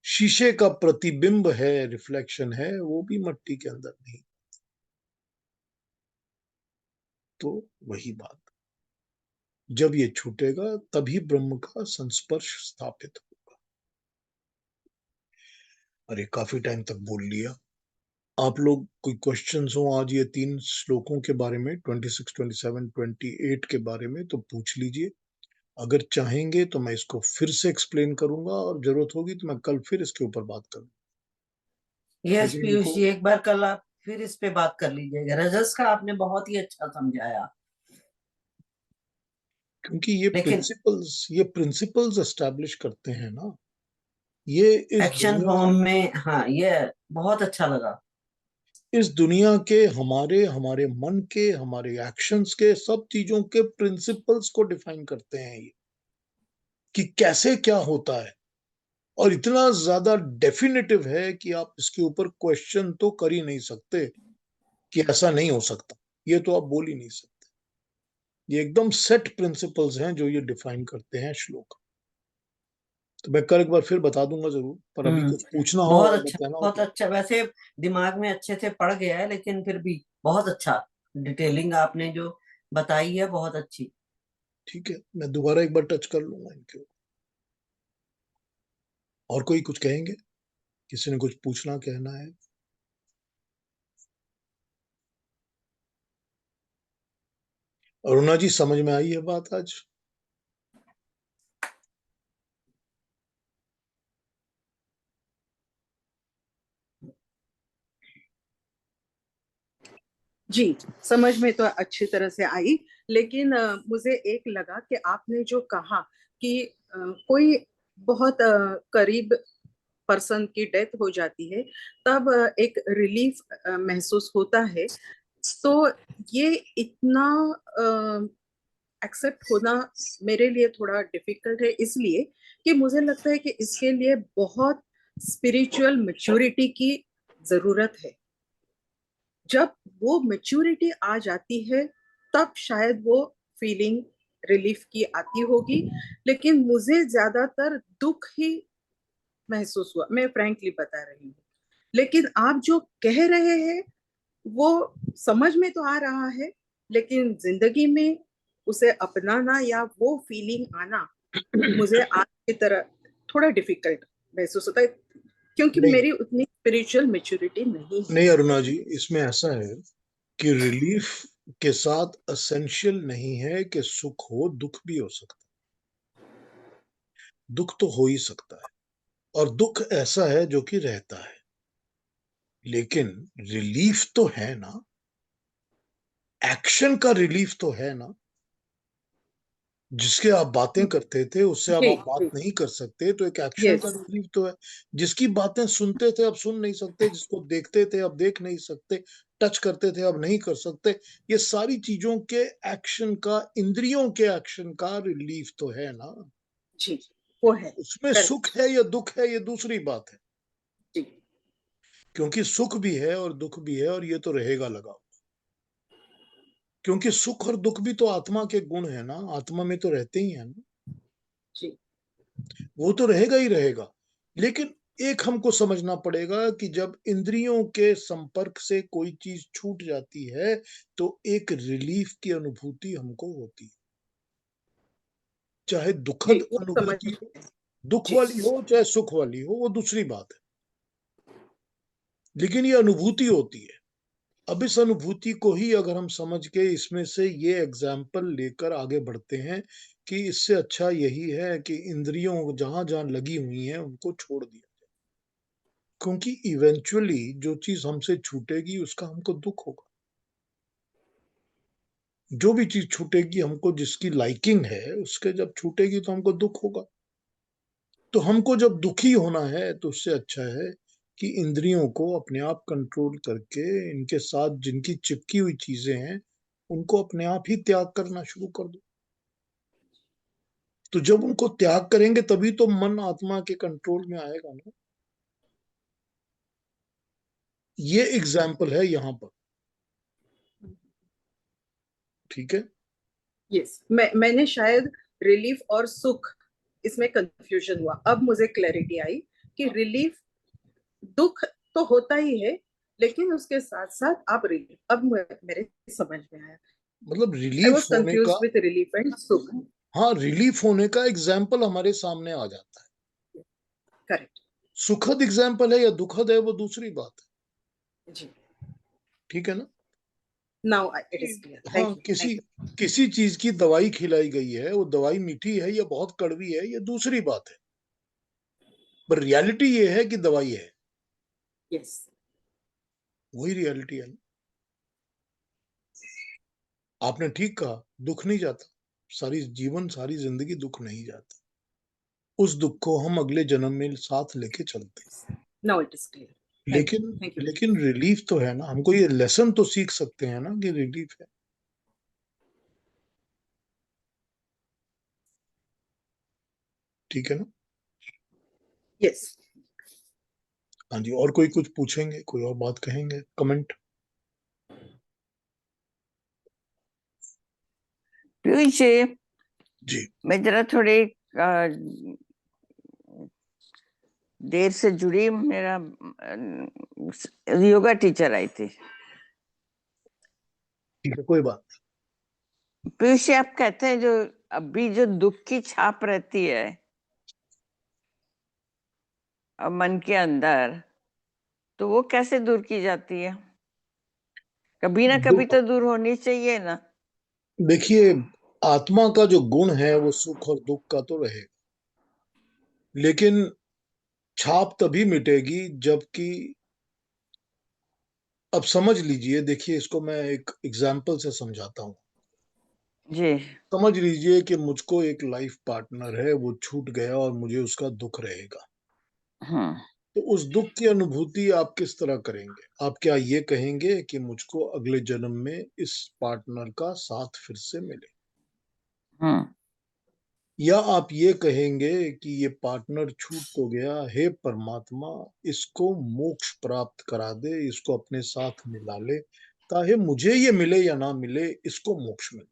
शीशे का प्रतिबिंब है, रिफ्लेक्शन है, वो भी मिट्टी के अंदर नहीं। तो वही बात, जब ये छूटेगा तभी ब्रह्म का संस्पर्श स्थापित होगा। अरे काफी टाइम तक बोल लिया। आप लोग कोई क्वेश्चंस हो आज ये 3 श्लोकों के बारे में, 26, 27, 28 के बारे में, तो पूछ लीजिए। अगर चाहेंगे तो मैं इसको फिर से एक्सप्लेन करूंगा, और जरूरत होगी तो मैं कल फिर इसके ऊपर बात करूंगा। यस लेकिन पीयूष इनको, जी, एक बार कल आप फिर इस पे बात कर लीजिएगा। रजस का आपने बहुत ही अच्छा समझाया। क्योंकि लेकिन ये प्रिंसिपल्स एस्टैब्लिश करते हैं ना, ये एक्शन फॉर्म में, हाँ, ये बहुत अच्छा लगा। इस दुनिया के, हमारे हमारे मन के, हमारे एक्शंस के, सब चीजों के प्रिंसिपल्स को डिफाइन करते हैं ये, कि कैसे क्या होता है। और इतना ज्यादा डेफिनेटिव है कि आप इसके ऊपर क्वेश्चन तो कर ही नहीं सकते कि ऐसा नहीं हो सकता। ये तो आप बोल ही नहीं सकते। ये एकदम सेट प्रिंसिपल्स हैं जो ये डिफाइन करते हैं श्लोक। तो मैं कल एक बार फिर बता दूंगा जरूर, पर अभी कुछ पूछना हो बहुत और अच्छा, बताना हो बहुत तो। अच्छा। वैसे दिमाग में अच्छे से पड़ गया है, लेकिन फिर भी बहुत अच्छा डिटेलिंग आपने जो बताई है, बहुत अच्छी। ठीक है, मैं दोबारा एक बार टच कर लूंगा इनके ऊपर। और कोई कुछ कहेंगे? किसी ने कुछ पूछना, कहना है? अरुणा जी, समझ में आई है बात आज? जी, समझ में तो अच्छी तरह से आई। लेकिन मुझे एक लगा कि आपने जो कहा कि कोई बहुत करीब पर्सन की डेथ हो जाती है, तब एक रिलीफ महसूस होता है। तो ये इतना एक्सेप्ट होना मेरे लिए थोड़ा डिफिकल्ट है, इसलिए कि मुझे लगता है कि इसके लिए बहुत स्पिरिचुअल मैच्योरिटी की जरूरत है। जब वो मैच्योरिटी आ जाती है, तब शायद वो फीलिंग रिलीफ की आती होगी। लेकिन मुझे ज्यादातर दुख ही महसूस हुआ, मैं फ्रैंकली बता रही हूँ। लेकिन आप जो कह रहे हैं वो समझ में तो आ रहा है, लेकिन जिंदगी में उसे अपनाना या वो फीलिंग आना मुझे आज की तरह थोड़ा डिफिकल्ट महसूस होता है, क्योंकि नहीं, मेरी उतनी स्पिरिचुअल मैच्योरिटी नहीं है। नहीं अरुणा जी, इसमें ऐसा है कि रिलीफ के साथ असेंशियल नहीं है कि सुख हो, दुख भी हो सकता है। दुख तो हो ही सकता है, और दुख ऐसा है जो कि रहता है। लेकिन रिलीफ तो है ना, एक्शन का रिलीफ तो है ना। जिसके आप बातें करते थे उससे अब जी आप बात जी। नहीं कर सकते, तो एक एक्शन यस। का रिलीफ तो है। जिसकी बातें सुनते थे अब सुन नहीं सकते, जिसको देखते थे अब देख नहीं सकते, टच करते थे अब नहीं कर सकते, ये सारी चीजों के एक्शन का, इंद्रियों के एक्शन का रिलीफ तो है ना। जी, वो है। उसमें सुख करेक्ट। है या दुख है, ये दूसरी बात है। जी क्योंकि सुख भी है और दुख भी है, और ये तो रहेगा लगा। क्योंकि सुख और दुख भी तो आत्मा के गुण है ना, आत्मा में तो रहते ही है ना। जी वो तो रहेगा ही रहेगा। लेकिन एक हमको समझना पड़ेगा कि जब इंद्रियों के संपर्क से कोई चीज छूट जाती है, तो एक रिलीफ की अनुभूति हमको होती है। चाहे जी, दुखद वो समझ अनुभूति हो, में। दुख जी वाली हो चाहे सुख वाली हो, वो दूसरी बात है। लेकिन ये अनुभूति होती है। अब इस अनुभूति को ही अगर हम समझ के इसमें से ये एग्जाम्पल लेकर आगे बढ़ते हैं कि इससे अच्छा यही है कि इंद्रियों जहां जहां लगी हुई हैं उनको छोड़ दिया, क्योंकि इवेंचुअली जो चीज हमसे छूटेगी उसका हमको दुख होगा। जो भी चीज छूटेगी हमको, जिसकी लाइकिंग है उसके जब छूटेगी तो हमको दुख होगा। तो हमको जब दुखी होना है तो उससे अच्छा है कि इंद्रियों को अपने आप कंट्रोल करके इनके साथ जिनकी चिपकी हुई चीजें हैं उनको अपने आप ही त्याग करना शुरू कर दो। तो जब उनको त्याग करेंगे तभी तो मन आत्मा के कंट्रोल में आएगा ना। ये एग्जाम्पल है यहाँ पर। ठीक है। यस, मैंने शायद रिलीफ और सुख इसमें कंफ्यूजन हुआ, अब मुझे क्लैरिटी आई कि रिलीफ, दुख तो होता ही है, लेकिन उसके साथ साथ आप रिलीफ, अब मेरे समझ में आया। मतलब आई रिलीफ वॉज होने कंफ्यूज का, विथ रिलीफ एंड सुख। हाँ, रिलीफ होने का एग्जाम्पल हमारे सामने आ जाता है। करेक्ट। सुखद एग्जाम्पल है या दुखद है वो दूसरी बात है। जी। ठीक है ना। नाउ इट इज क्लियर, हाँ, थैंक यू, किसी थैंक यू। किसी चीज की दवाई खिलाई गई है, वो दवाई मीठी है या बहुत कड़वी है ये दूसरी बात है, पर रियलिटी ये है कि दवाई है। यस। वही रियलिटी है ना। आपने ठीक कहा, दुख नहीं जाता। सारी जीवन, सारी जिंदगी दुख नहीं जाता। उस दुख को हम अगले जन्म में साथ लेके चलते हैं। Now it is clear. Thank you, लेकिन थैंक यू। लेकिन रिलीफ तो है ना, हमको ये लेसन तो सीख सकते हैं ना कि रिलीफ है। ठीक है ना। यस। हाँ जी, और कोई कुछ पूछेंगे, कोई और बात कहेंगे, कमेंट? पीयूष जी, जी। मैं जरा थोड़ी देर से जुड़ी, मेरा योगा टीचर आई थी। ठीक है, कोई बात पीयूष जी, आप कहते हैं जो अभी जो दुख की छाप रहती है अब मन के अंदर, तो वो कैसे दूर की जाती है? कभी ना नहीं। कभी तो दूर होनी चाहिए ना। देखिए, आत्मा का जो गुण है वो सुख और दुख का तो रहेगा, लेकिन छाप तभी मिटेगी जबकि, अब समझ लीजिए, देखिए इसको मैं एक एग्जाम्पल से समझाता हूँ। जी। समझ लीजिए कि मुझको एक लाइफ पार्टनर है, वो छूट गया और मुझे उसका दुख रहेगा। हम्म। तो उस दुख की अनुभूति आप किस तरह करेंगे? आप क्या ये कहेंगे कि मुझको अगले जन्म में इस पार्टनर का साथ फिर से मिले, हम्म। या आप ये कहेंगे कि ये पार्टनर छूट तो गया, हे परमात्मा इसको मोक्ष प्राप्त करा दे, इसको अपने साथ मिला ले, चाहे मुझे ये मिले या ना मिले, इसको मोक्ष मिले।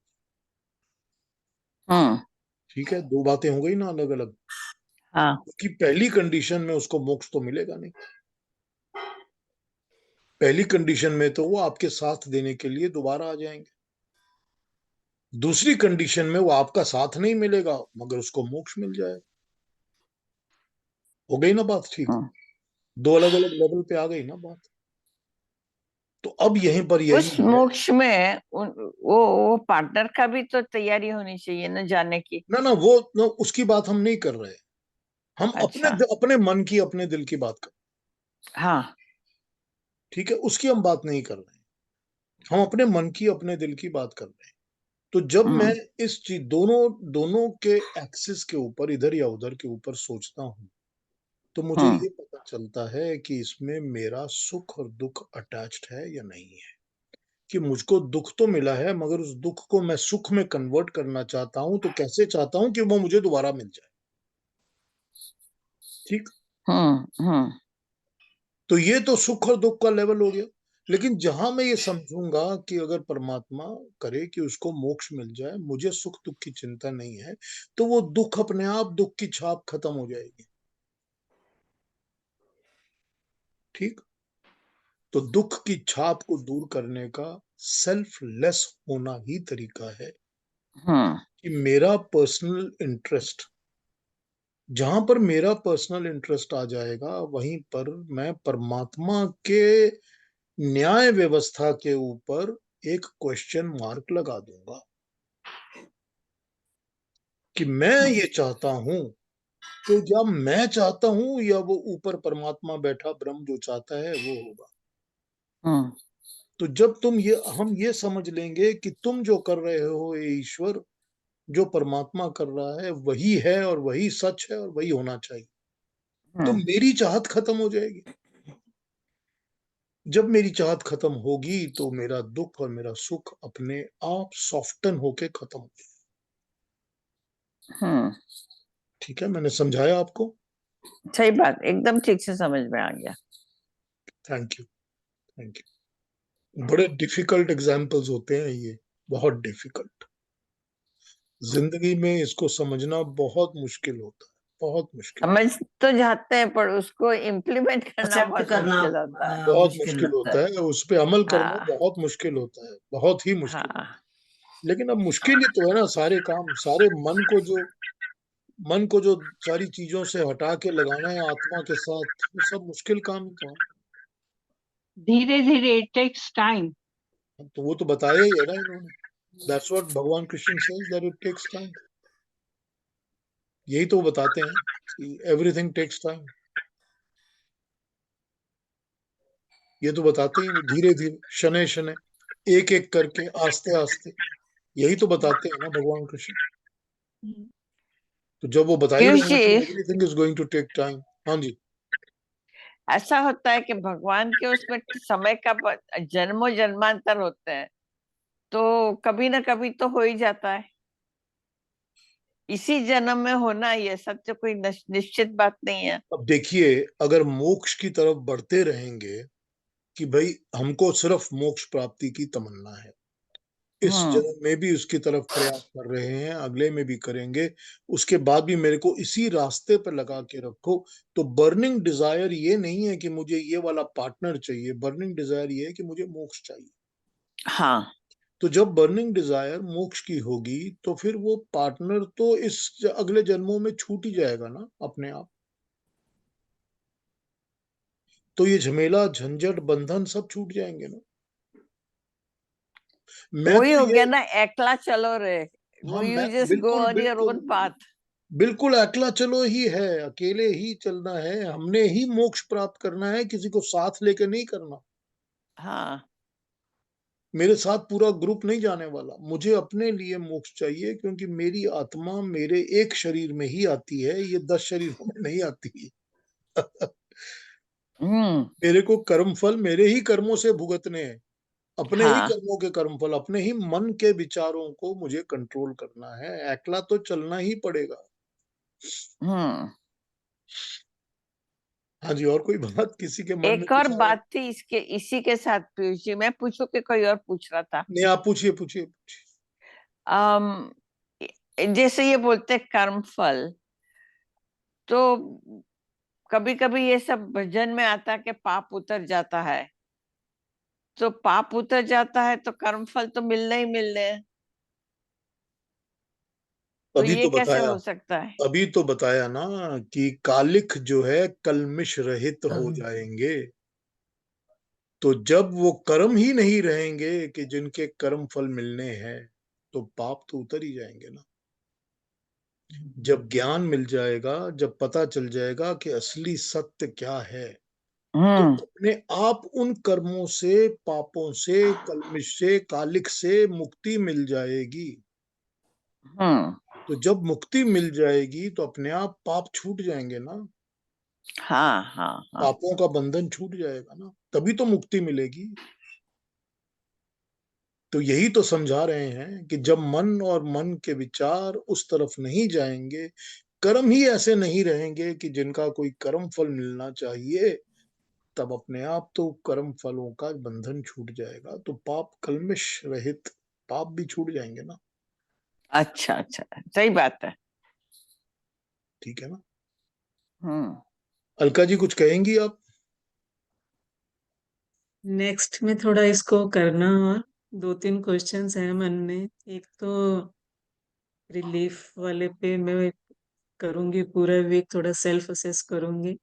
हम्म। ठीक है, दो बातें हो गई ना अलग अलग। हाँ। कि पहली कंडीशन में उसको मोक्ष तो मिलेगा नहीं। पहली कंडीशन में तो वो आपके साथ देने के लिए दोबारा आ जाएंगे। दूसरी कंडीशन में वो आपका साथ नहीं मिलेगा मगर उसको मोक्ष मिल जाएगा। हो गई ना बात ठीक? हम्म। दो अलग अलग लेवल पे आ गई ना बात। तो अब यहीं पर यही उस है। मोक्ष में वो पार्टनर का भी तो तैयारी होनी चाहिए ना, जाने की। ना ना, वो ना, उसकी बात हम नहीं कर रहे। हम अपने अच्छा। अपने मन की, अपने दिल की बात कर। हाँ। ठीक है, उसकी हम बात नहीं कर रहे। हम अपने मन की, अपने दिल की बात कर रहे हैं। तो जब मैं हम्म। इस चीज, दोनों दोनों के एक्सिस के ऊपर, इधर या उधर के ऊपर सोचता हूँ, तो मुझे हम्म। ये पता चलता है कि इसमें मेरा सुख और दुख अटैच्ड है या नहीं है। कि मुझको दुख तो मिला है मगर उस दुख को मैं सुख में कन्वर्ट करना चाहता हूं, तो कैसे चाहता हूं कि वो मुझे दोबारा मिल जाए। ठीक। हम्म। हम्म। तो ये तो सुख और दुख का लेवल हो गया। लेकिन जहां मैं ये समझूंगा कि अगर परमात्मा करे कि उसको मोक्ष मिल जाए, मुझे सुख दुख की चिंता नहीं है, तो वो दुख अपने आप, दुख की छाप खत्म हो जाएगी। ठीक। तो दुख की छाप को दूर करने का सेल्फलेस होना ही तरीका है। हम्म। कि मेरा पर्सनल इंटरेस्ट, जहां पर मेरा पर्सनल इंटरेस्ट आ जाएगा वहीं पर मैं परमात्मा के न्याय व्यवस्था के ऊपर एक क्वेश्चन मार्क लगा दूंगा कि मैं ये चाहता हूं, तो या मैं चाहता हूं या वो ऊपर परमात्मा बैठा ब्रह्म जो चाहता है वो होगा। हम्म तो जब हम ये समझ लेंगे कि तुम जो कर रहे हो ये ईश्वर, जो परमात्मा कर रहा है वही है और वही सच है और वही होना चाहिए, तो हम्म मेरी चाहत खत्म हो जाएगी। जब मेरी चाहत खत्म होगी तो मेरा दुख और मेरा सुख अपने आप सॉफ्टन होके खत्म हो जाएगा। हम्म ठीक है, मैंने समझाया आपको। सही बात, एकदम ठीक से समझ में आ गया। Thank you, thank you. बड़े डिफिकल्ट एग्जाम्पल्स होते हैं ये, बहुत डिफिकल्ट। जिंदगी में इसको समझना बहुत मुश्किल होता है, बहुत मुश्किल, समझ तो जाते हैं पर उसको इम्प्लीमेंट करना एक्सेप्ट बहुत करना मुश्किल होता है। बहुत मुश्किल मुश्किल लगता होता है। है, उस पे अमल करना हाँ बहुत मुश्किल होता है, बहुत ही मुश्किल। हाँ लेकिन अब मुश्किल ही तो है ना सारे काम, सारे मन को जो सारी चीजों से हटा के लगाना है आत्मा के साथ, वो सब मुश्किल काम ही तो धीरे धीरे इट टेक्स टाइम। है। तो वो तो बताया ही है ना इन्होंने। दैट्स व्हाट भगवान Krishna says, that it takes time. यही तो वो बताते हैं कि एवरीथिंग टेक्स टाइम। ये तो बताते ही धीरे धीरे, शनै शनै, एक एक करके, आस्ते आस्ते। यही तो बताते हैं ना भगवान कृष्ण। तो जब वो बता ही पीयूष रहे हैं जी, कि everything is going to take time. हाँ जी। ऐसा होता है कि भगवान के उसमें समय का जन्मों जन्मांतर होते हैं, तो कभी ना कभी तो हो ही जाता है। इसी जन्म में होना ये सब तो कोई निश्चित बात नहीं है। अब देखिए, अगर मोक्ष की तरफ बढ़ते रहेंगे कि भाई हमको सिर्फ मोक्ष प्राप्ति की तमन्ना है, इस हम्म जन्म में भी उसकी तरफ प्रयास कर रहे हैं, अगले में भी करेंगे, उसके बाद भी मेरे को इसी रास्ते पर लगा के रखो, तो बर्निंग डिजायर ये नहीं है कि मुझे ये वाला पार्टनर चाहिए, बर्निंग डिजायर ये है कि मुझे मोक्ष चाहिए। हाँ तो जब बर्निंग डिजायर मोक्ष की होगी तो फिर वो पार्टनर तो इस अगले जन्मों में छूट ही जाएगा ना अपने आप। तो ये झमेला झंझट बंधन सब छूट जाएंगे ना। मैं वही तो हो ये, गया ना, एकला चलो रे, हाँ, यू मैं जस्ट गो बिल्कुल ऑन योर बिल्कुल ओन पाथ। बिल्कुल अकेला चलो ही है, अकेले ही चलना है, हमने ही मोक्ष प्राप्त करना है, किसी को साथ लेके नहीं करना। हाँ मेरे साथ पूरा ग्रुप नहीं जाने वाला, मुझे अपने लिए मोक्ष चाहिए, क्योंकि मेरी आत्मा मेरे एक शरीर में ही आती है, ये 10 शरीरों में नहीं आती। हम्म मेरे को कर्म फल मेरे ही कर्मों से भुगतने हैं, अपने ही हाँ कर्मों के कर्म फल, अपने ही मन के विचारों को मुझे कंट्रोल करना है, अकेला तो चलना ही पड़ेगा। हम्म हाँ जी, और कोई बात किसी के मन में एक और कुछ आ रहा है? बात थी इसके, इसी के साथ पीयूष जी, मैं पूछूं कि कोई और पूछ रहा था? नहीं, आप पूछिए पूछिए पूछिए। अम जैसे ये बोलते हैं कर्म फल, तो कभी कभी ये सब भजन में आता है कि पाप उतर जाता है, तो पाप उतर जाता है तो कर्म फल तो मिलने ही मिलने हैं, तो अभी ये तो कैसे बताया, हो सकता है? अभी तो बताया ना कि कालिख जो है कलमिश रहित हो जाएंगे। तो जब वो कर्म ही नहीं रहेंगे कि जिनके कर्म फल मिलने हैं, तो पाप तो उतर ही जाएंगे ना। जब ज्ञान मिल जाएगा, जब पता चल जाएगा कि असली सत्य क्या है, तो हम्म अपने आप उन कर्मों से, पापों से, कलमिश से, कालिख से मुक्ति मिल जाएगी। हम्म तो जब मुक्ति मिल जाएगी तो अपने आप पाप छूट जाएंगे ना, हाँ हाँ हाँ पापों का बंधन छूट जाएगा ना, तभी तो मुक्ति मिलेगी। तो यही तो समझा रहे हैं कि जब मन और मन के विचार उस तरफ नहीं जाएंगे, कर्म ही ऐसे नहीं रहेंगे कि जिनका कोई कर्म फल मिलना चाहिए, तब अपने आप तो कर्म फलों का बंधन छूट जाएगा, तो पाप कलमिश रहित पाप भी छूट जाएंगे ना। अच्छा अच्छा, सही बात है। ठीक है ना। हम्म अलका जी कुछ कहेंगी आप? नेक्स्ट में थोड़ा इसको करना, और दो तीन क्वेश्चंस हैं मन में। एक तो रिलीफ वाले पे मैं करूंगी, पूरा वीक थोड़ा सेल्फ असेस करूंगी।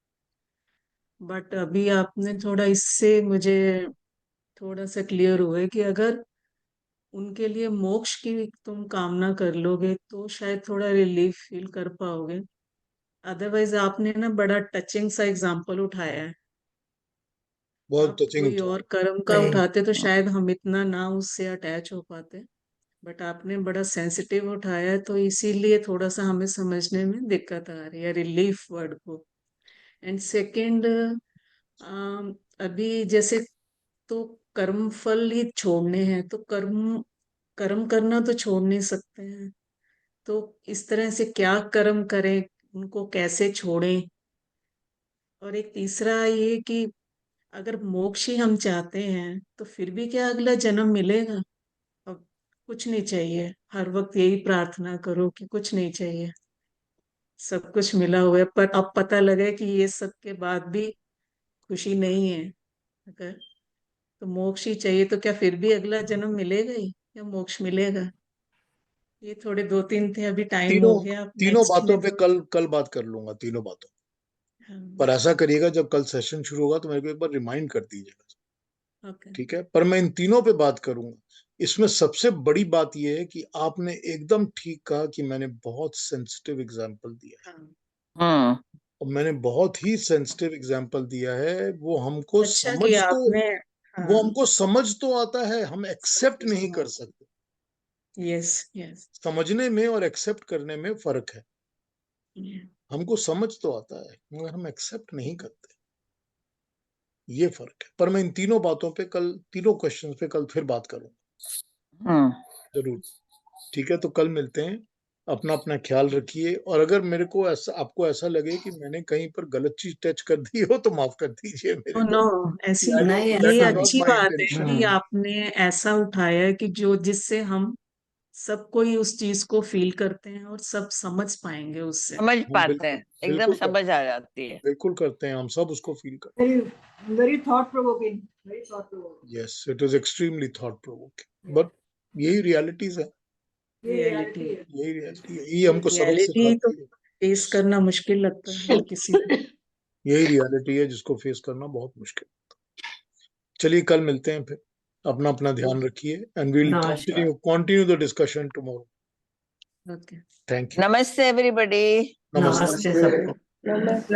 बट अभी आपने थोड़ा इससे मुझे थोड़ा सा क्लियर हुआ है कि अगर उनके लिए मोक्ष की तुम कामना कर लोगे तो शायद थोड़ा रिलीफ फील कर पाओगे। अदरवाइज आपने ना बड़ा टचिंग सा एग्जाम्पल उठाया है। बहुत आप टचिंग कोई था। और कर्म का उठाते तो शायद हम इतना ना उससे अटैच हो पाते, बट आपने बड़ा सेंसिटिव उठाया है, तो इसीलिए थोड़ा सा हमें समझने में दिक्कत आ रही है रिलीफ वर्ड को। एंड सेकंड, अभी जैसे तो कर्म फल ही छोड़ने हैं, तो कर्म कर्म करना तो छोड़ नहीं सकते हैं, तो इस तरह से क्या कर्म करें, उनको कैसे छोड़ें? और एक तीसरा ये कि अगर मोक्ष ही हम चाहते हैं तो फिर भी क्या अगला जन्म मिलेगा? अब कुछ नहीं चाहिए, हर वक्त यही प्रार्थना करो कि कुछ नहीं चाहिए, सब कुछ मिला हुआ है, पर अब पता लगे कि ये सब के बाद भी खुशी नहीं है, अगर तो मोक्ष ही चाहिए, तो क्या फिर भी अगला जन्म मिलेगा ही या मोक्ष मिलेगा? ये थोड़े दो तीन थे, अभी टाइम हो गया, आप तीनों नेक्स्ट बातों में पे कल बात कर लूंगा, तीनों बातों। पर ऐसा करिएगा जब कल सेशन शुरू होगा तो मेरे को एक बार रिमाइंड कर दीजिएगा, ओके। ठीक है? पर मैं इन तीनों पे बात करूंगा। इसमें सबसे बड़ी बात यह है कि आपने एकदम ठीक कहा कि मैंने बहुत सेंसिटिव एग्जाम्पल दिया है, हाँ और मैंने बहुत ही सेंसिटिव एग्जाम्पल दिया है। अच्छा कि आपने, वो हमको समझ तो आता है, हम एक्सेप्ट नहीं कर सकते। यस यस, समझने में और एक्सेप्ट करने में फर्क है। हमको समझ तो आता है मगर हम एक्सेप्ट नहीं करते, ये फर्क है। पर मैं इन तीनों बातों पे कल, तीनों क्वेश्चन पे कल फिर बात करूंगा, जरूर। ठीक है, तो कल मिलते हैं। अपना अपना ख्याल रखिए, और अगर मेरे को ऐसा, आपको ऐसा लगे कि मैंने कहीं पर गलत चीज टच कर दी हो तो माफ कर दीजिए मेरे नो, को। ऐसी नहीं, ये that was not अच्छी my बात है intention. कि आपने ऐसा उठाया है कि जो जिससे हम सब कोई उस चीज को फील करते हैं और सब समझ पाएंगे उससे। समझ हम पाते हैं, बिल्कुल एकदम बिल्कुल समझ आ जाती है। बिल्कुल करते हैं, हम सब उसको फील करते हैं। very thought provoking, very thought provoking. Yes, it is extremely thought provoking, but यही रियलिटीज है, रियलिटी है, यही रियलिटी है, ये हमको सबक रियलिटी तो सिखाती है। फेस करना मुश्किल लगता है हर किसी को। यही रियलिटी है जिसको फेस करना बहुत मुश्किल। चलिए कल मिलते हैं फिर, अपना अपना ध्यान रखिए, and will continue the discussion tomorrow. Okay, thank you. नमस्ते एवरीबॉडी। नमस्ते। Namaste.